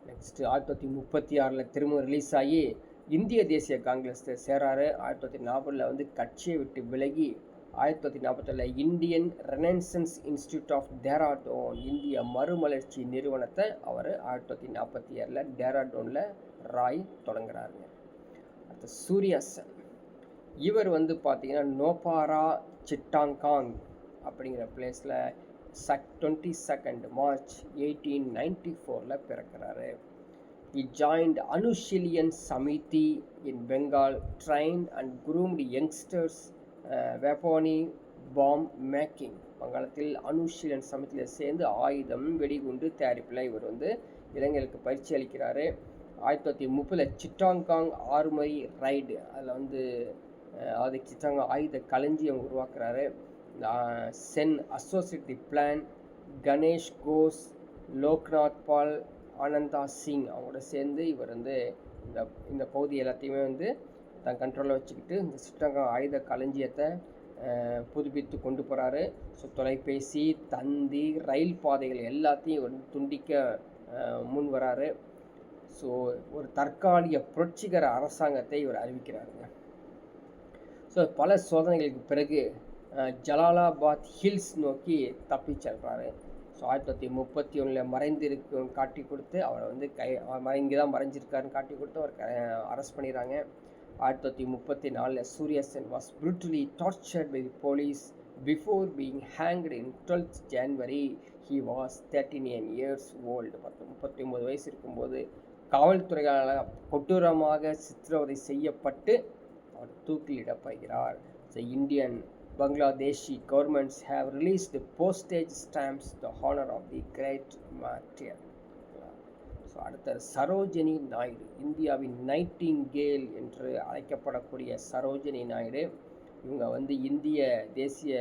நெக்ஸ்ட்டு 1936 திரும்ப ரிலீஸ் ஆகி இந்திய தேசிய காங்கிரஸில் சேராரு. 1940 வந்து கட்சியை விட்டு விலகி 1947 இந்தியன் ரெனன்சன்ஸ் இன்ஸ்டியூட் ஆஃப் டேராடூன் இந்திய மறுமலர்ச்சி நிறுவனத்தை அவர் 1947 டேராடூனில் ராய் தொடங்குறாருங்க. அடுத்து சூர்யா சென். இவர் வந்து பார்த்தீங்கன்னா நோபாரா சிட்டாங்காங் அப்படிங்கிற பிளேஸில் 22 March 1894 பிறக்கிறாரு. He joined Anushilyan Samiti in Bengal, trained and groomed youngsters weaponry bomb making. வங்காளத்தில் அனுஷீலன் சமிதியில் சேர்ந்து ஆயுதம் வெடிகுண்டு தயாரிப்பில் இவர் வந்து இளைஞர்களுக்கு பயிற்சி அளிக்கிறாரு. 1930 சிட்டாங்காங் ஆர்மரி ரைடு, அதில் வந்து அது சிட்டாங்காங் ஆயுத களஞ்சியம் உருவாக்குறாரு. Sen associate the plan, Ganesh Ghosh, Lokenath Bal, Ananda Singh அவங்களோட சேர்ந்து இவர் வந்து இந்த பகுதி எல்லாத்தையுமே வந்து தன் கண்ட்ரோலில் வச்சுக்கிட்டு இந்த சிட்டாங்காங் ஆயுத களஞ்சியத்தை புதுப்பித்து கொண்டு போகிறாரு. ஸோ தொலைபேசி, தந்தி, ரயில் பாதைகள் எல்லாத்தையும் வந்து துண்டிக்க முன் வராரு. ஸோ ஒரு தற்காலிக புரட்சிகர அரசாங்கத்தை இவர் அறிவிக்கிறாருங்க. ஸோ பல சோதனைகளுக்கு பிறகு ஜலாலாபாத் ஹில்ஸ் நோக்கி தப்பி செல்கிறாரு. ஸோ 1931 மறைந்திருக்கும் காட்டி கொடுத்து அவரை வந்து இங்கே தான் மறைஞ்சிருக்காருன்னு காட்டி கொடுத்து அவர் அரெஸ்ட் பண்ணிடுறாங்க. 1934 Surya Sen was brutally tortured by the police before being hanged in 12th January. He was 39 years old. 39 வயசு இருக்கும்போது காவல்துறையால் கொடூரமாக சித்திரவதை செய்யப்பட்டு அவர் தூக்கிலிடப்படுகிறார். The Indian Bangladeshi governments have released postage stamps to honor of the great martyr. So அடுத்த சரோஜினி நாயுடு, இந்தியாவின் நைட்டிங்கேல் என்று அழைக்கப்படக்கூடிய சரோஜினி நாயுடு. இவங்க வந்து இந்திய தேசிய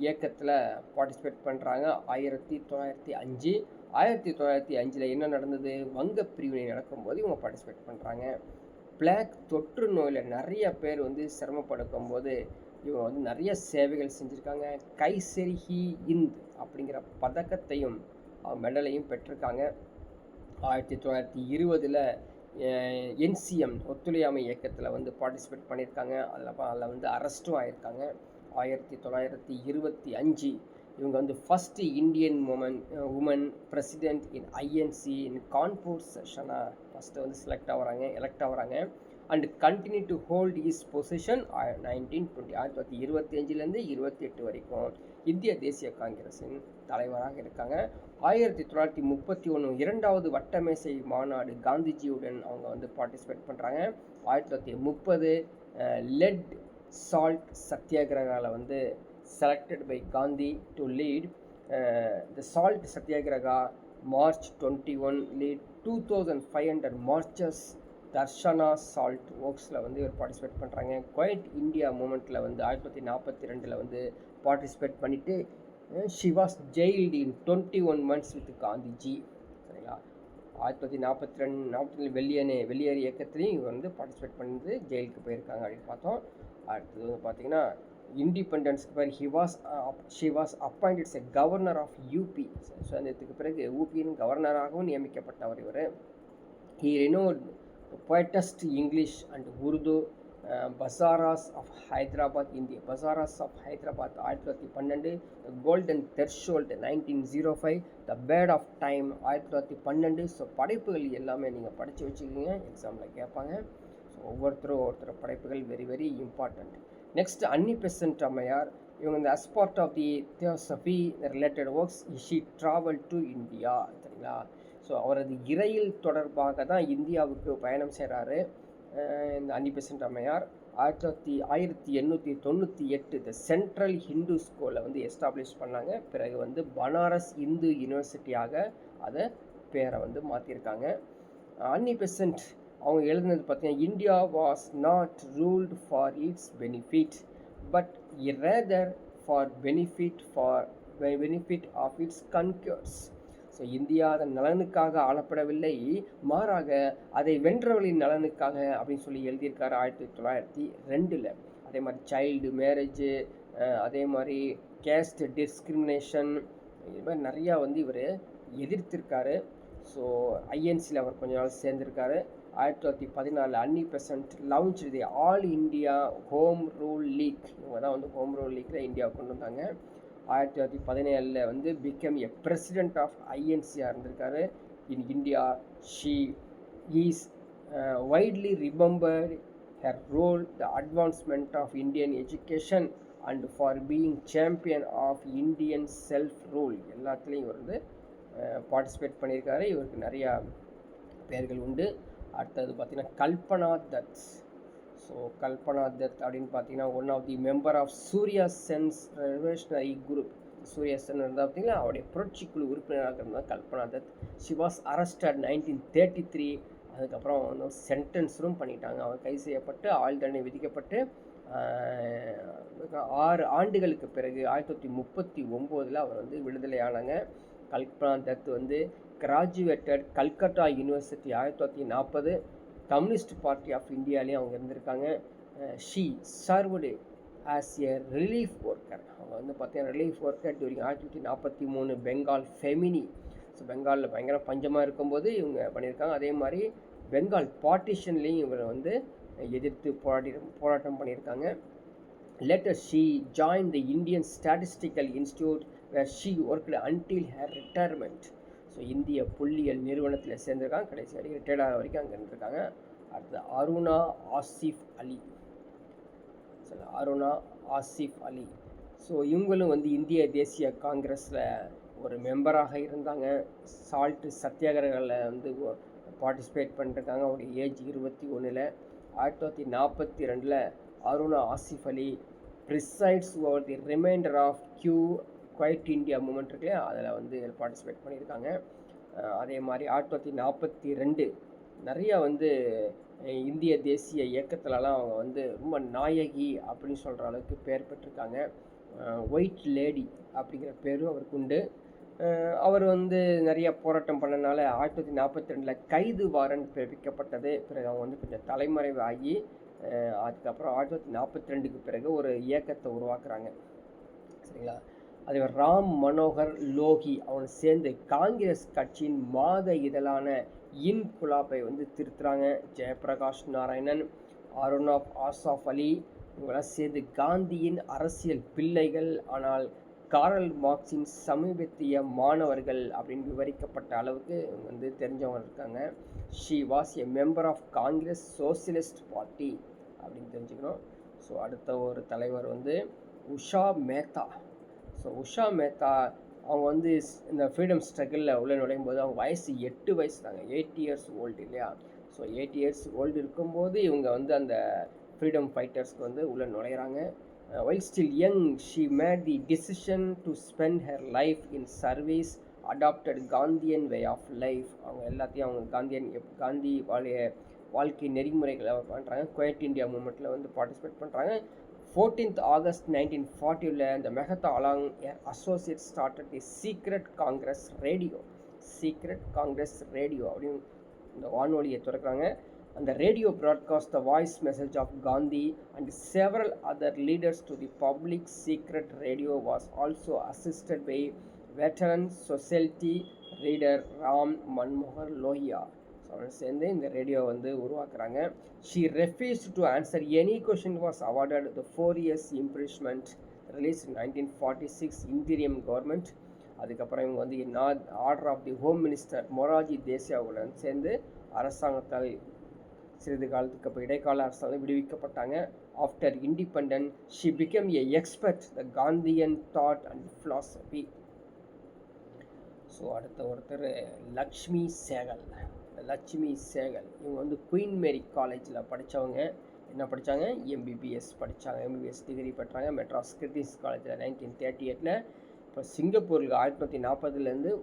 இயக்கத்தில் பார்ட்டிசிபேட் பண்ணுறாங்க. 1905 1905 என்ன நடந்தது? வங்க பிரிவினை நடக்கும்போது இவங்க பார்ட்டிசிபேட் பண்ணுறாங்க. பிளாக் தொற்று நோயில் நிறைய பேர் வந்து சிரமப்படுக்கும் போது இவங்க வந்து நிறைய சேவைகள் செஞ்சுருக்காங்க. கைசரி ஹி இந்த் அப்படிங்கிற பதக்கத்தையும் மெடலையும் பெற்றிருக்காங்க. 1920 என்சிஎம் ஒத்துழையாமை இயக்கத்தில் வந்து பார்ட்டிசிபேட் பண்ணியிருக்காங்க. அதில் வந்து அரெஸ்ட்டும் ஆகியிருக்காங்க. 1925 இவங்க வந்து first Indian woman president in INC in Kanpur செஷனாக ஃபஸ்ட்டு வந்து எலெக்ட் ஆகிறாங்க. And continue to hold his position 1920 1925 28 வரைக்கும் இந்திய தேசிய காங்கிரஸின் தலைவராக இருக்காங்க. 1931 2வது வட்டமேசை மாநாடு காந்திஜியுடன் அவங்க வந்து பார்ட்டிசிபேட் பண்ணுறாங்க. 1930 லெட் சால்ட் சத்தியாகிரகாவில் வந்து selected by Gandhi to lead the salt Satyagraha. March 21 led 2500 marches Dharasana salt ஒர்க்ஸில் வந்து இவர் பார்ட்டிசிபேட் பண்ணுறாங்க. குவைட் இந்தியா மூமெண்ட்டில் வந்து 1942 வந்து பார்ட்டிசிபேட் பண்ணிவிட்டு she was jailed in 21 months with Gandhiji. சரிங்களா, 1942 வெளியேறு இயக்கத்துலேயும் இவர் வந்து பார்ட்டிசிபேட் பண்ணி ஜெயிலுக்கு போயிருக்காங்க அப்படின்னு பார்த்தோம். அடுத்தது வந்து பார்த்திங்கன்னா இண்டிபெண்டன்ஸ்க்கு பிறகு she was appointed a governor of UP. சுதந்திரத்துக்கு பிறகு ஊபியின் கவர்னராகவும் நியமிக்கப்பட்டவர் இவர். ஹி ரெனோட் poetest English and Urdu. Bazaars of Hyderabad India. Bazaars of Hyderabad 1912. Golden threshold 1905. The bird of time 1912. So படைப்புகள் எல்லாமே நீங்கள் படித்து வச்சுக்கிங்க, எக்ஸாமில் கேட்பாங்க. ஸோ ஒவ்வொருத்தர் படைப்புகள் வெரி வெரி இம்பார்ட்டண்ட். நெக்ஸ்ட் அன்னி பெசன்ட் அம்மையார். இவங்க இந்த as part of the theosophy related works she traveled to India. சரிங்களா? ஸோ அவரது இறையில் தொடர்பாக தான் இந்தியாவுக்கு பயணம் செய்கிறாரு இந்த அன்னி பெசன்ட் அம்மையார். 1898 த சென்ட்ரல் ஹிந்து ஸ்கூலில் வந்து எஸ்டாப்ளிஷ் பண்ணாங்க. பிறகு வந்து பனாரஸ் இந்து யூனிவர்சிட்டியாக அதை பேரை வந்து மாற்றிருக்காங்க. அன்னி பெசன்ட் அவங்க எழுதுனது பார்த்தீங்கன்னா, India was not ruled for its benefit but rather for benefit of its conquerors. So India அதன் நலனுக்காக ஆளப்படவில்லை, மாறாக அதை வென்றவர்களின் நலனுக்காக அப்படின்னு சொல்லி எழுதியிருக்காரு 1902. அதே மாதிரி சைல்டு மேரேஜு, அதே மாதிரி கேஸ்ட் டிஸ்கிரிமினேஷன், இது மாதிரி நிறையா வந்து இவர் எதிர்த்திருக்காரு. ஸோ ஐஎன்சியில் அவர் கொஞ்ச நாள் சேர்ந்திருக்காரு. 1914 Annie Besant launch the all India home rule league. இவங்க தான் வந்து ஹோம் ரூல் லீக்கில் இந்தியாவை கொண்டு வந்தாங்க. 1917 வந்து பிகம் எ பிரசிடென்ட் ஆஃப் ஐஎன்சியாக இருந்திருக்காரு. In India she is widely remembered her role the advancement of Indian education and for being champion of Indian self rule. எல்லாத்துலேயும் இவர் வந்து பார்ட்டிசிபேட் பண்ணியிருக்காரு. இவருக்கு நிறையா பெயர்கள் உண்டு. அடுத்தது பார்த்திங்கன்னா கல்பனா தத். ஸோ கல்பனா தத் அப்படின்னு பார்த்தீங்கன்னா one of the member of Surya Sen's revolutionary group. Surya Sen இருந்தால் பார்த்தீங்கன்னா அவருடைய புரட்சி குழு உறுப்பினராக இருந்தால் Kalpana Dutt. She was arrested 1933. அதுக்கப்புறம் வந்து சென்டென்ஸும் பண்ணிட்டாங்க. அவர் கைது செய்யப்பட்டு ஆயுள் தண்டனை விதிக்கப்பட்டு 6 ஆண்டுகளுக்கு பிறகு 1939 அவர் வந்து விடுதலை ஆனாங்க. கல்பனா தத் வந்து graduated Calcutta university 1940. Communist party of இந்தியாலேயும் அவங்க இருந்திருக்காங்க. She served as a relief worker. அவங்க வந்து பார்த்தீங்கன்னா relief worker during 1943 Bengal famine. So பெங்காலில் பயங்கர பஞ்சமாக இருக்கும்போது இவங்க பண்ணியிருக்காங்க. அதே மாதிரி பெங்கால் பார்ட்டிஷன்லேயும் இவரை வந்து எதிர்த்து போராட்டம் பண்ணியிருக்காங்க. Later she join the Indian statistical institute where she worked until her retirement. So இந்திய புள்ளியியல் நிறுவனத்தில் சேர்ந்துருக்காங்க. கடைசி வரைக்கும் ரிட்டையர்ட் ஆகிற வரைக்கும் அங்கே இருந்திருக்காங்க. அடுத்து அருணா ஆசிஃப் அலி. அருணா ஆசிஃப் அலி. ஸோ இவங்களும் வந்து இந்திய தேசிய காங்கிரஸில் ஒரு மெம்பராக இருந்தாங்க. சால்ட்டு சத்தியாகிரகில் வந்து பார்ட்டிசிபேட் பண்ணிருக்காங்க. அவருடைய age 21. 1942 Aruna Asaf Ali presides over the remainder of quit India movement இருக்குல்லையா, அதில் வந்து பார்ட்டிசிபேட் பண்ணியிருக்காங்க. அதே மாதிரி 1942 நிறையா வந்து இந்திய தேசிய இயக்கத்துலலாம் அவங்க வந்து ரொம்ப நாயகி அப்படின்னு சொல்கிற அளவுக்கு பேர் பெற்றிருக்காங்க. ஒயிட் லேடி அப்படிங்கிற பேரும் அவருக்கு உண்டு. அவர் வந்து நிறைய போராட்டம் பண்ணனால 1942 கைது வாரண்ட் பிறப்பிக்கப்பட்டது. பிறகு அவங்க வந்து கொஞ்சம் தலைமறைவு ஆகி அதுக்கப்புறம் 1942க்கு பிறகு ஒரு இயக்கத்தை உருவாக்குறாங்க. சரிங்களா? அது ராம் மனோகர் லோஹி அவனை சேர்ந்து காங்கிரஸ் கட்சியின் மாத இதழான இன்குலாபை வந்து திருத்துறாங்க. ஜெயபிரகாஷ் நாராயணன், அருணா ஆசாஃப் அலி இவங்களாம் சேர்ந்து காந்தியின் அரசியல் பிள்ளைகள், ஆனால் காரல் மார்க்ஸின் சமீபத்திய மாணவர்கள் அப்படின்னு விவரிக்கப்பட்ட அளவுக்கு இவங்க வந்து தெரிஞ்சவங்க இருக்காங்க. She was a member of Congress socialist party அப்படின்னு தெரிஞ்சுக்கணும். ஸோ அடுத்த ஒரு தலைவர் வந்து உஷா மேத்தா. ஸோ உஷா மேத்தா அவங்க வந்து இந்த ஃப்ரீடம் ஸ்ட்ரகிளில் உள்ள நுழையும் போது அவங்க வயசு 8 வயசு தாங்க, 8 இயர்ஸ் ஓல்டு இல்லையா. ஸோ 8 இயர்ஸ் ஓல்டு இருக்கும்போது இவங்க வந்து அந்த ஃப்ரீடம் ஃபைட்டர்ஸ்க்கு வந்து உள்ளே நுழையிறாங்க. while still young she made the decision to spend her life in service, adopted Gandhian way of life. அவங்க எல்லாத்தையும் அவங்க காந்தி வாழ்க்கை நெறிமுறைகளை பண்ணுறாங்க. குவைட் இந்தியா மூமெண்ட்டில் வந்து பார்ட்டிசிபேட் பண்ணுறாங்க. 14th August 1940 இந்த Mehta along associate started the secret Congress radio அப்படின்னு இந்த வானொலியை திறக்கிறாங்க. அந்த radio broadcast the voice message of Gandhi and several other leaders to the public. Secret radio was also assisted by veteran socialist leader Ram Manohar Lohia. அவன் சேர்ந்து இந்த ரேடியோ வந்து உருவாக்குறாங்க. She refused to answer any question, was awarded the 4 years imprisonment, release 1946 interim government. அதுக்கப்புறம் இவங்க வந்து order of the home minister Morarji தேசாவுடன் சேர்ந்து அரசாங்கத்தால் சிறிது காலத்துக்கு அப்புறம் இடைக்கால அரசால் விடுவிக்கப்பட்டாங்க. After independent she became a expert the Gandhian thought and philosophy. So அடுத்த ஒருத்தர் லக்ஷ்மி சேகல். லட்சுமி சேகல் இவங்க வந்து குயின் மேரி காலேஜில் படித்தவங்க. என்ன படித்தாங்க? எம்பிபிஎஸ் படித்தாங்க. எம்பிபிஎஸ் டிகிரி பெற்றாங்க மெட்ராஸ் கிறிஸ்டியன்ஸ் காலேஜில் 1938. இப்போ சிங்கப்பூருக்கு 1940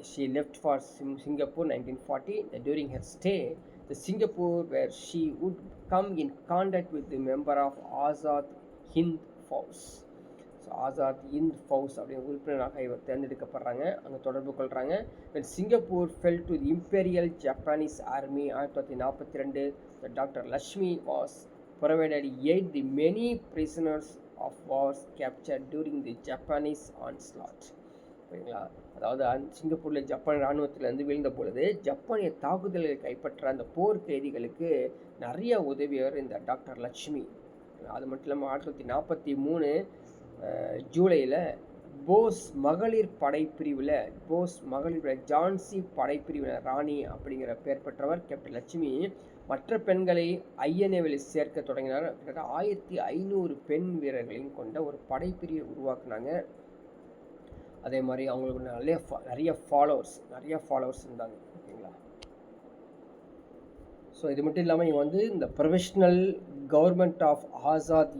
she left for Singapore 1940. During her stay the Singapore where she would come in contact with the member of Azad Hind Force. So Azad Hind force அப்படிங்கிற உறுப்பினராக இவர் தேர்ந்தெடுக்கப்படுறாங்க. அங்கே தொடர்பு கொள்கிறாங்க. when Singapore fell to the Imperial Japanese Army 1942, Dr. Lakshmi was provided aid the many prisoners of wars captured during the Japanese onslaught. சரிங்களா? அதாவது சிங்கப்பூரில் ஜப்பான் இராணுவத்திலேருந்து வீழ்ந்த பொழுது ஜப்பானிய தாக்குதல்களை கைப்பற்ற அந்த போர் கைதிகளுக்கு நிறைய உதவியவர் இந்த டாக்டர் லட்சுமி. அது மட்டும் இல்லாமல் 1943 ஜூலையில் போஸ் மகளிர் படைப்பிரிவில் ஜான்சி படைப்பிரிவில் ராணி அப்படிங்கிற பெயர் பெற்றவர் கேப்டன் லட்சுமி மற்ற பெண்களை ஐஎன்ஏவில் சேர்க்க தொடங்கினார். கிட்டத்தட்ட 1500 பெண் வீரர்களையும் கொண்ட ஒரு படைப்பிரிவை உருவாக்குனாங்க. அதே மாதிரி அவங்களுக்கு நிறைய ஃபாலோவர்ஸ் இருந்தாங்க. ஓகேங்களா? ஸோ இது மட்டும் இல்லாமல் இவங்க வந்து இந்த professional government of Azad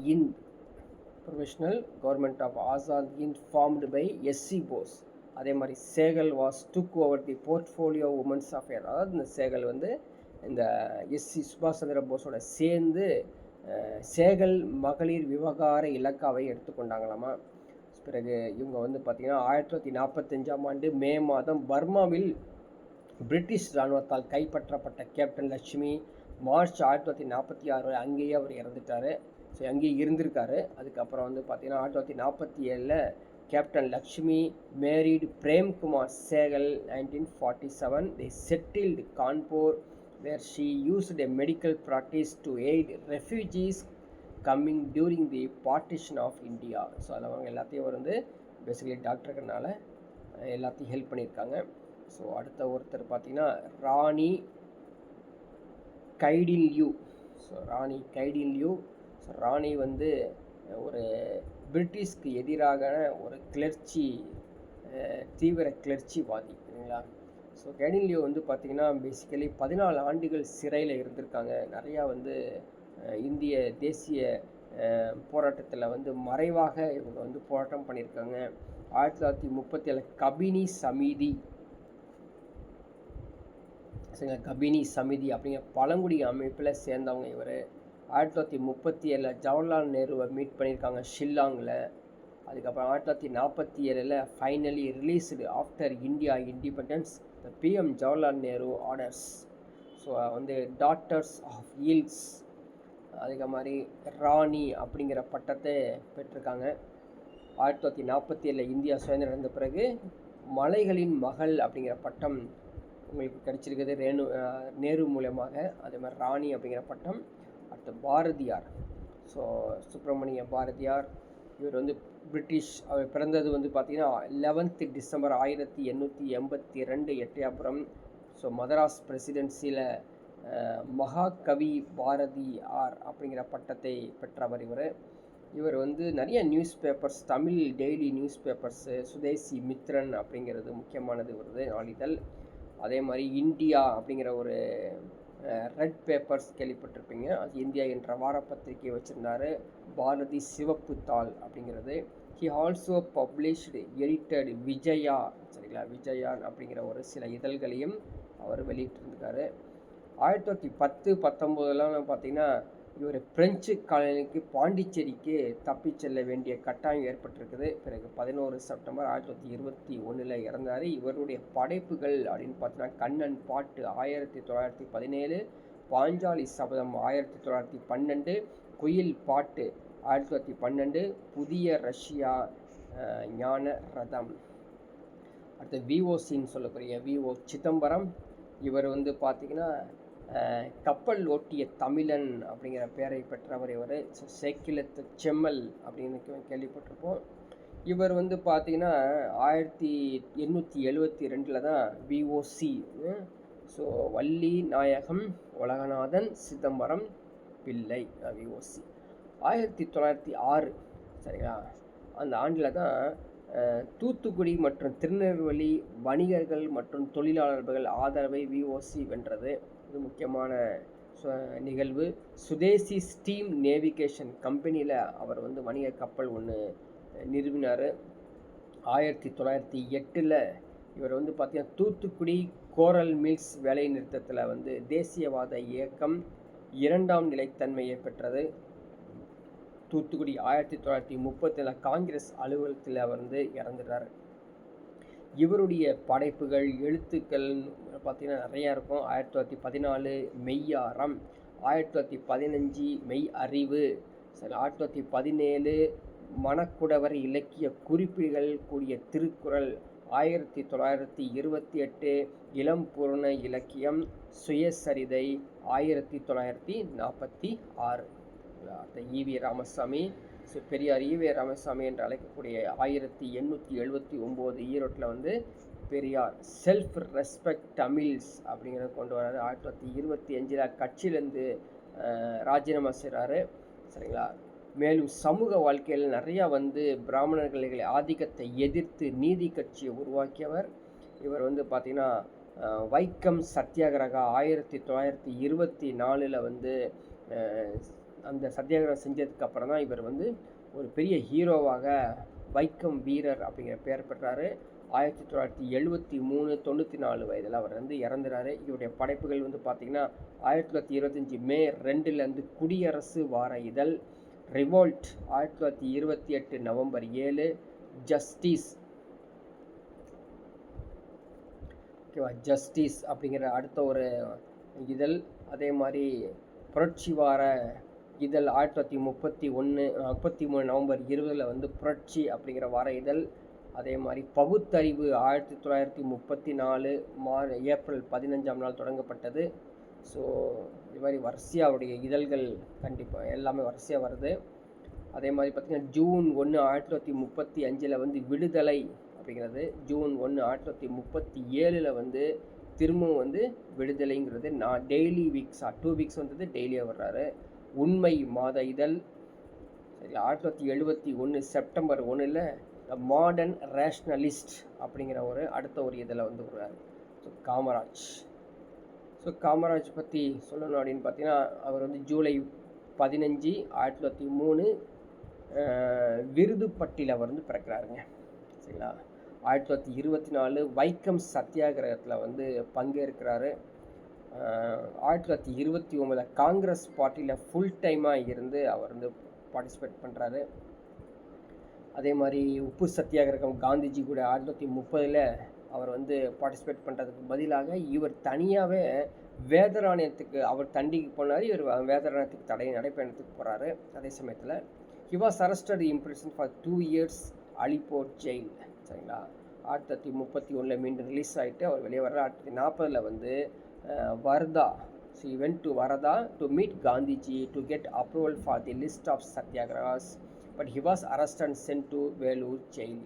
Hind formed by SC Bose. அதே மாதிரி Sehgal was took over the portfolio women's affair. அதாவது இந்த சேகல் வந்து இந்த எஸ்சி சுபாஷ் சந்திர போஸோட சேர்ந்து சேகல் மகளிர் விவகார இலக்காவை எடுத்துக்கொண்டாங்களாமா. பிறகு இவங்க வந்து பார்த்திங்கன்னா 1945 மே மாதம் பர்மாவில் பிரிட்டிஷ் இராணுவத்தால் கைப்பற்றப்பட்ட கேப்டன் லட்சுமி மார்ச் 1946 அங்கேயே அவர் இறந்துட்டார். ஸோ அங்கேயே இருந்திருக்காரு. அதுக்கப்புறம் வந்து பார்த்திங்கன்னா 1947 captain Lakshmi married Premkumar Sehgal. 1947 they settled Kanpur where she used a medical practice to aid refugees coming during the partition of India. So அதில் அவங்க எல்லாத்தையும் வந்து பேசிக்கலி டாக்டருக்குனால எல்லாத்தையும் ஹெல்ப் பண்ணியிருக்காங்க. ஸோ அடுத்த ஒருத்தர் பார்த்திங்கன்னா ராணி கைடின்லியூ. ஸோ ராணி வந்து ஒரு பிரிட்டிஷ்க்கு எதிராக ஒரு தீவிர கிளர்ச்சிவாதி. சரிங்களா? ஸோ கைடின்லியூ வந்து பார்த்திங்கன்னா பேசிக்கலி 14 ஆண்டுகள் சிறையில் இருந்திருக்காங்க. நிறையா வந்து இந்திய தேசிய போராட்டத்தில் வந்து மறைவாக இவங்க வந்து போராட்டம் பண்ணியிருக்காங்க. 1937 கபினி சமிதி அப்படிங்கிற பழங்குடி அமைப்பில் சேர்ந்தவங்க இவர். 1937 ஜவஹர்லால் நேருவை மீட் பண்ணியிருக்காங்க ஷில்லாங்கில். அதுக்கப்புறம் 1947 finally released after India independence த PM Jawaharlal Nehru orders. So வந்து டாட்டர்ஸ் ஆஃப் ஹில்ஸ் அதுக்கு மாதிரி ராணி அப்படிங்கிற பட்டத்தை பெற்றிருக்காங்க. 1947 இந்தியா சுதந்திரம் அடைந்த பிறகு மலைகளின் மகள் அப்படிங்கிற பட்டம் உங்களுக்கு கிடைச்சிருக்குது நேரு மூலமாக. அதே மாதிரி ராணி அப்படிங்கிற பட்டம். அடுத்து பாரதியார். ஸோ சுப்பிரமணிய பாரதியார் இவர் வந்து பிரிட்டிஷ். அவர் பிறந்தது வந்து பார்த்திங்கன்னா 11 டிசம்பர் 1882 எட்டயபுரம். ஸோ மதராஸ் பிரசிடென்சியில் மகாகவி பாரதியார் அப்படிங்கிற பட்டத்தை பெற்றவர் இவர் வந்து நிறைய newspapers, Tamil daily newspapers, Swadesamitran அப்படிங்கிறது முக்கியமானது நாளிதழ். அதே மாதிரி இந்தியா அப்படிங்கிற ஒரு ரெட் பேப்பர்ஸ் கேள்விப்பட்டிருப்பீங்க. அது இந்தியா என்ற வாரப்பத்திரிகை வச்சுருந்தார். பாரதி சிவப்பு தாள் அப்படிங்கிறது. He also published edited Vijaya. சரிங்களா? விஜயான் அப்படிங்கிற ஒரு சில இதழ்களையும் அவர் வெளியிட்டிருந்தார். 1910-19 பார்த்திங்கன்னா இவர் பிரெஞ்சு காலனிக்கு பாண்டிச்சேரிக்கு தப்பி செல்ல வேண்டிய கட்டாயம் ஏற்பட்டிருக்குது. பிறகு 11 செப்டம்பர் 1921 இறந்தார். இவருடைய படைப்புகள் அப்படின்னு பார்த்தீங்கன்னா கண்ணன் பாட்டு 1917, பாஞ்சாலி சபதம் 1912, குயில் பாட்டு 1912, புதிய ரஷ்யா, ஞான ரதம். அடுத்து விஓசின்னு சொல்லக்கூடிய விஓ சிதம்பரம். இவர் வந்து பார்த்திங்கன்னா கப்பல் ஓட்டிய தமிழன் அப்படிங்கிற பெயரை பெற்றவர் இவர். சேக்கிலத்து செம்மல் அப்படின்னு கேள்விப்பட்டிருப்போம். இவர் வந்து பார்த்திங்கன்னா 1872 தான் விஓசி ஸோ வள்ளி நாயகம் உலகநாதன் சிதம்பரம் பிள்ளை விஓசி 1906 சரிங்களா, அந்த ஆண்டில் தான் தூத்துக்குடி மற்றும் திருநெல்வேலி வணிகர்கள் மற்றும் தொழிலாளர்கள் ஆதரவை விஓசி வென்றது. இது முக்கியமான நிகழ்வு. சுதேசி ஸ்டீம் நேவிகேஷன் கம்பெனியில் அவர் வந்து வணிக கப்பல் ஒன்று நிறுவினார். 1908 இவர் வந்து பார்த்தீங்கன்னா தூத்துக்குடி கோரல் மில்ஸ் வேலை நிறுத்தத்தில் வந்து தேசியவாத இயக்கம் 2ஆம் நிலைத்தன்மையை பெற்றது. தூத்துக்குடி 1930 காங்கிரஸ் அலுவலகத்தில் அவர் வந்து இறந்துட்டார். இவருடைய படைப்புகள் எழுத்துக்கள் பார்த்திங்கன்னா நிறையா இருக்கும். 1914 மெய்யாரம், 1915 மெய் அறிவு, 1917 மணக்குடவர் இலக்கிய குறிப்புகள் கூடிய திருக்குறள், 1928 இளம்பூரண இலக்கியம், சுயசரிதை, 1946 ஈவி ராமசாமி, பெரியார் ஈவே ராமசாமி என்று அழைக்கக்கூடிய 1879 ஈரோட்டில் வந்து பெரியார் செல்ஃப் ரெஸ்பெக்ட் தமிழ்ஸ் அப்படிங்கிறத கொண்டு வராரு. 1925 கட்சியிலேருந்து ராஜினாமா செய்கிறாரு சரிங்களா. மேலும் சமூக வாழ்க்கையில் நிறையா வந்து பிராமணர்களை ஆதிக்கத்தை எதிர்த்து நீதி கட்சியை உருவாக்கியவர். இவர் வந்து பார்த்திங்கன்னா வைக்கம் சத்தியாகிரகா 1924 வந்து அந்த சத்தியாகிரகம் செஞ்சதுக்கு அப்புறம் தான் இவர் வந்து ஒரு பெரிய ஹீரோவாக வைக்கம் வீரர் அப்படிங்கிற பெயர் பெற்றார். 1973 94 வயதில் அவர் வந்து இறந்துறாரு. இவருடைய படைப்புகள் வந்து பார்த்திங்கன்னா 1925 மே 2 குடியரசு வார இதழ், ரிவோல்ட் 1928 நவம்பர் 7, ஜஸ்டிஸ் ஓகேவா, ஜஸ்டிஸ் அப்படிங்கிற அடுத்த ஒரு இதழ். அதே மாதிரி புரட்சி வார இதழ் 1933 நவம்பர் 20 வந்து புரட்சி அப்படிங்கிற வார இதழ். அதே மாதிரி பகுத்தறிவு 1934 ஏப்ரல் 15 தொடங்கப்பட்டது. ஸோ இது மாதிரி வரிசையாக அவருடைய இதழ்கள் கண்டிப்பாக எல்லாமே வரிசையாக வருது. அதே மாதிரி பார்த்திங்கன்னா ஜூன் 1 1935 வந்து விடுதலை அப்படிங்கிறது, ஜூன் 1 1937 வந்து திரும்பவும் வந்து விடுதலைங்கிறது. நான் டெய்லி வீக்ஸாக 2 வீக்ஸ் வந்தது டெய்லியாக வர்றாரு. உண்மை மாத இதழ் சரி 1971 செப்டம்பர் 1 மாடர்ன் ரேஷ்னலிஸ்ட் அப்படிங்கிற ஒரு அடுத்த ஒரு இதில் வந்து வருவார். ஸோ காமராஜ். ஸோ காமராஜ் பற்றி சொல்லணும் அப்படின்னு பார்த்தீங்கன்னா அவர் வந்து ஜூலை 15 1903 விருதுப்பட்டியில் அவர் வந்து பிறக்கிறாருங்க சரிங்களா. 1924 வைக்கம் சத்தியாகிரகத்தில் வந்து பங்கேற்கிறாரு. 1929 காங்கிரஸ் பார்ட்டியில் ஃபுல் டைமாக இருந்து அவர் வந்து பார்ட்டிசிபேட் பண்ணுறாரு. அதே மாதிரி உப்பு சத்தியாகிரகம் காந்திஜி கூட 1930 அவர் வந்து பார்ட்டிசிபேட் பண்ணுறதுக்கு பதிலாக இவர் தனியாகவே வேதராணியத்துக்கு அவர் தண்டிக்கு போனார். இவர் வேதராணியத்துக்கு நடைப்பயணத்துக்கு போகிறாரு. அதே சமயத்தில் he was arrested imprison for 2 years Alipore jail சரிங்களா. 1931 மீண்டும் ரிலீஸ் ஆகிட்டு அவர் வெளியே வர்றார். 1940 வந்து Vardah, he went to Varada to meet Gandhiji to get approval for the list of satyagrahas, but he was arrested and sent to Velur jail.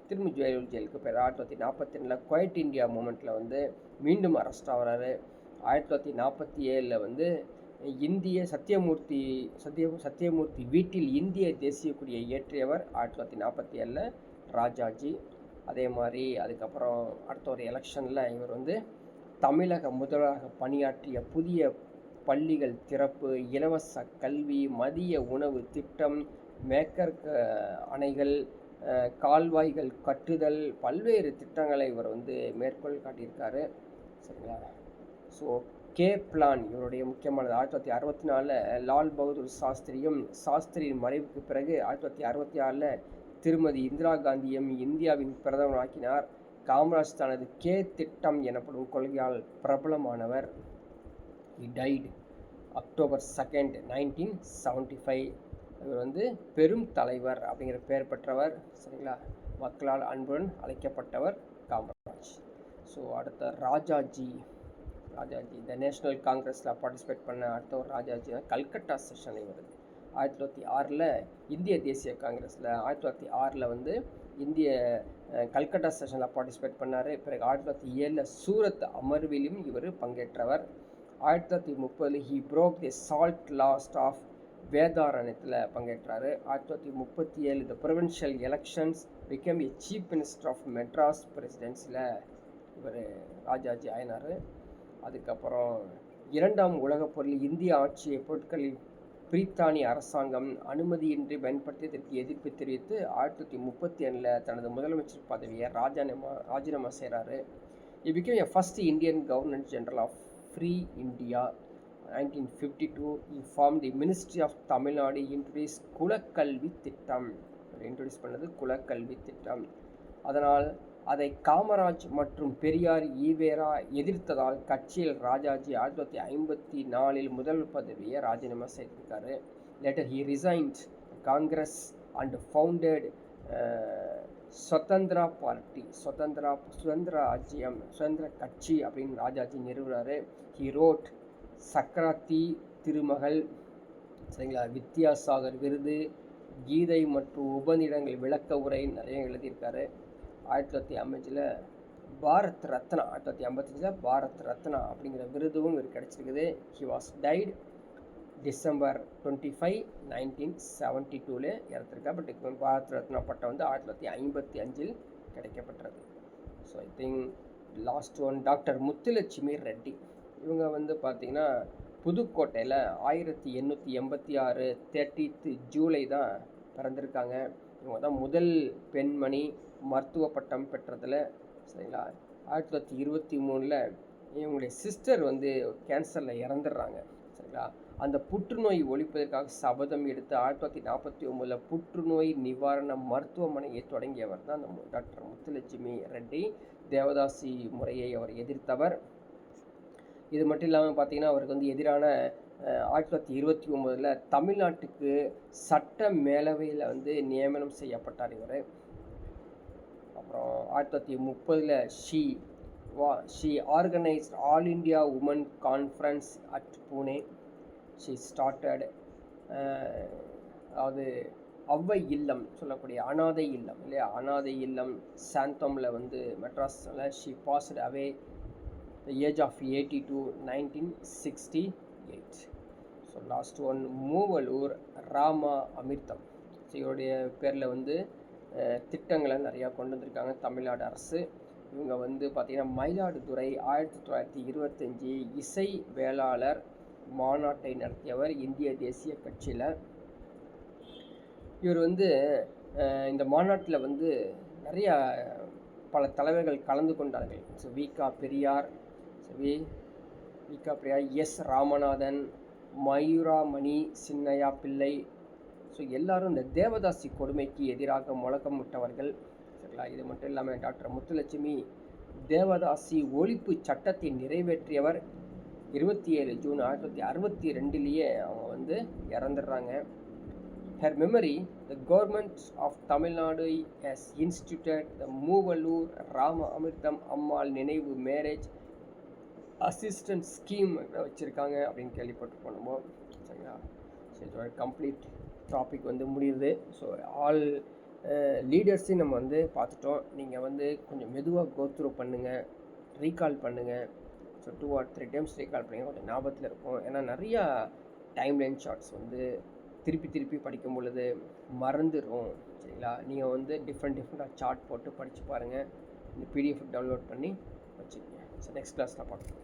திரும்பி வேலூர் ஜெயிலுக்கு போய் 1942 குவைட் இந்தியா மூமெண்ட்டில் வந்து மீண்டும் அரெஸ்ட் ஆகிறாரு. 1947 வந்து இந்திய சத்தியமூர்த்தி வீட்டில் இந்திய தேசிய கொடியை ஏற்றியவர் 1947 ராஜாஜி. அதே மாதிரி அதுக்கப்புறம் அடுத்த ஒரு எலெக்ஷனில் இவர் வந்து தமிழக முதல்வராக பணியாற்றிய புதிய பள்ளிகள் திறப்பு, இலவச கல்வி, மதிய உணவு திட்டம், மேக்கர் அணைகள், கால்வாய்கள் கட்டுதல், பல்வேறு திட்டங்களை இவர் வந்து மேற்கோள் காட்டியிருக்காரு சரிங்களா. ஸோ கே பிளான் இவருடைய முக்கியமானது. 1964 லால் பகதூர் சாஸ்திரியும் சாஸ்திரியின் மறைவுக்கு பிறகு 1966 திருமதி இந்திரா காந்தியும் இந்தியாவின் பிரதமராக்கினார். காமராஜ் தனது கே திட்டம் எனப்படும் கொள்கையால் பிரபலமானவர். He died October 2, 1975. இவர் வந்து பெரும் தலைவர் அப்படிங்கிற பெயர் பெற்றவர் சரிங்களா. மக்களால் அன்புடன் அழைக்கப்பட்டவர் காமராஜ். ஸோ அடுத்த ராஜாஜி இந்த நேஷ்னல் காங்கிரஸில் பார்ட்டிசிபேட் பண்ண அடுத்த ஒரு ராஜாஜி கல்கட்டா செஷன் வருது 1906 இந்திய தேசிய காங்கிரஸில். 1906 வந்து இந்திய கல்கட்டா செஷனில் பார்ட்டிசிபேட் பண்ணார். பிறகு 1907 சூரத் அமர்விலும் இவர் பங்கேற்றவர். 1930 he broke the salt laws of வேதாரண்யத்தில் பங்கேற்றார். 1937 the provincial elections become a chief minister of Madras பிரசிடென்சியில் இவர் ராஜாஜி ஆயினார். அதுக்கப்புறம் 2ஆம் உலகப் போரில் இந்திய ஆட்சியை பொருட்களில் பிரித்தானிய அரசாங்கம் அனுமதியின்றி பயன்படுத்தியதற்கு எதிர்ப்பு தெரிவித்து 1937 தனது முதலமைச்சர் பதவியை ராஜினாமா செய்கிறாரு. He became a first Indian Governor General of Free India. 1952 he formed the Ministry of Tamil Nadu, introduced குலக்கல்வி திட்டம். இன்ட்ரோடியூஸ் பண்ணது குலக்கல்வி திட்டம். அதனால் அதை காமராஜ் மற்றும் பெரியார் ஈவேரா எதிர்த்ததால் கட்சியில் ராஜாஜி 1954 முதல் பதவியை ராஜினாமா செய்திருக்காரு. Later he resigned Congress and founded Swatantra party, சுதந்திர கட்சி அப்படின்னு ராஜாஜி நிறுவுறாரு. ஹி ரோட் சக்கராத்தி திருமகள், சரிங்களா, வித்யாசாகர் விருது, கீதை மற்றும் உபநிடங்கள் விளக்க உரை நிறைய எழுதியிருக்காரு. 1955 பாரத் ரத்னா, 1955 பாரத் ரத்னா அப்படிங்கிற விருதும் இவருக்கு கிடைச்சிருக்குது. ஹி வாஸ் டைட் டிசம்பர் 25, 1972 இறந்துருக்கா. பட் பாரத் ரத்னா பட்டம் வந்து 1955 கிடைக்கப்பட்டது. So I think last one doctor Muthulakshmi Reddy. இவங்க வந்து பார்த்திங்கன்னா புதுக்கோட்டையில் 1886 30 ஜூலை தான் பிறந்திருக்காங்க. இவங்க தான் முதல் பெண்மணி மருத்துவ பட்டம் பெற்றதில், சரிங்களா. 1923 இவங்களுடைய சிஸ்டர் வந்து கேன்சரில் இறந்துடுறாங்க, சரிங்களா. அந்த புற்றுநோய் ஒழிப்பதற்காக சபதம் எடுத்து 1949 புற்றுநோய் நிவாரண மருத்துவமனையை தொடங்கியவர் தான் அந்த டாக்டர் முத்துலட்சுமி ரெட்டி. தேவதாசி முறையை அவர் எதிர்த்தவர். இது மட்டும் இல்லாமல் பார்த்தீங்கன்னா அவருக்கு வந்து எதிரான 1929 தமிழ்நாட்டுக்கு சட்ட மேலவையில் வந்து நியமனம் செய்யப்பட்டார் இவர். அப்புறம் 1930 she organised all India women conference at Pune. She started, அதாவது அவ்வை இல்லம் சொல்லக்கூடிய அனாதை இல்லம் இல்லையா, அனாதை இல்லம் சாந்தமில் வந்து மெட்ராஸில். She passed away the age of 82, 1968. So last one Moovalur Rama Amirtham. So இவருடைய பேரில் வந்து திட்டங்களை நிறையா கொண்டு வந்திருக்காங்க தமிழ்நாடு அரசு. இவங்க வந்து பார்த்திங்கன்னா மயிலாடுதுறை 1925 இசை வேளாளர் மாநாட்டை நடத்தியவர் இந்திய தேசிய கட்சியில். இவர் வந்து இந்த மாநாட்டில் வந்து நிறைய பல தலைவர்கள் கலந்து கொண்டார்கள். ஸோ வி.க. பெரியார், எஸ். ராமநாதன், மயூராமணி சின்னையா பிள்ளை. ஸோ எல்லாரும் இந்த தேவதாசி கொடுமைக்கு எதிராக முழக்கமிட்டவர்கள், சரிங்களா. இது மட்டும் இல்லாமல் டாக்டர் முத்துலட்சுமி தேவதாசி ஒழிப்பு சட்டத்தை நிறைவேற்றியவர். 27 ஜூன் 1962 அவங்க வந்து இறந்துடுறாங்க. Her memory the government of Tamil Nadu has instituted the Moovalur Ramamirtham Ammal நினைவு மேரேஜ் அசிஸ்டன்ட் ஸ்கீம் வச்சுருக்காங்க அப்படின்னு கேள்விப்பட்டு போனோமோ, சரிங்களா. ஸோ இதோட கம்ப்ளீட் டாபிக் வந்து முடியுது. ஸோ ஆல் லீடர்ஸையும் நம்ம வந்து பார்த்துட்டோம். நீங்கள் வந்து கொஞ்சம் மெதுவாக கோத்ரூ பண்ணுங்கள், ரீகால் பண்ணுங்கள். ஸோ 2 or 3 times ரீகால் பண்ணுங்கள், கொஞ்சம் ஞாபகத்தில் இருக்கும். ஏன்னா நிறையா டைம்லைன் ஷார்ட்ஸ் வந்து திருப்பி படிக்கும் பொழுது மறந்துடும், சரிங்களா. நீங்கள் வந்து டிஃப்ரெண்ட்டாக சார்ட் போட்டு படித்து பாருங்கள். இந்த பிடிஎஃப் டவுன்லோட் பண்ணி வச்சுக்கோங்க. ஸோ நெக்ஸ்ட் கிளாஸில் பார்க்கலாம்.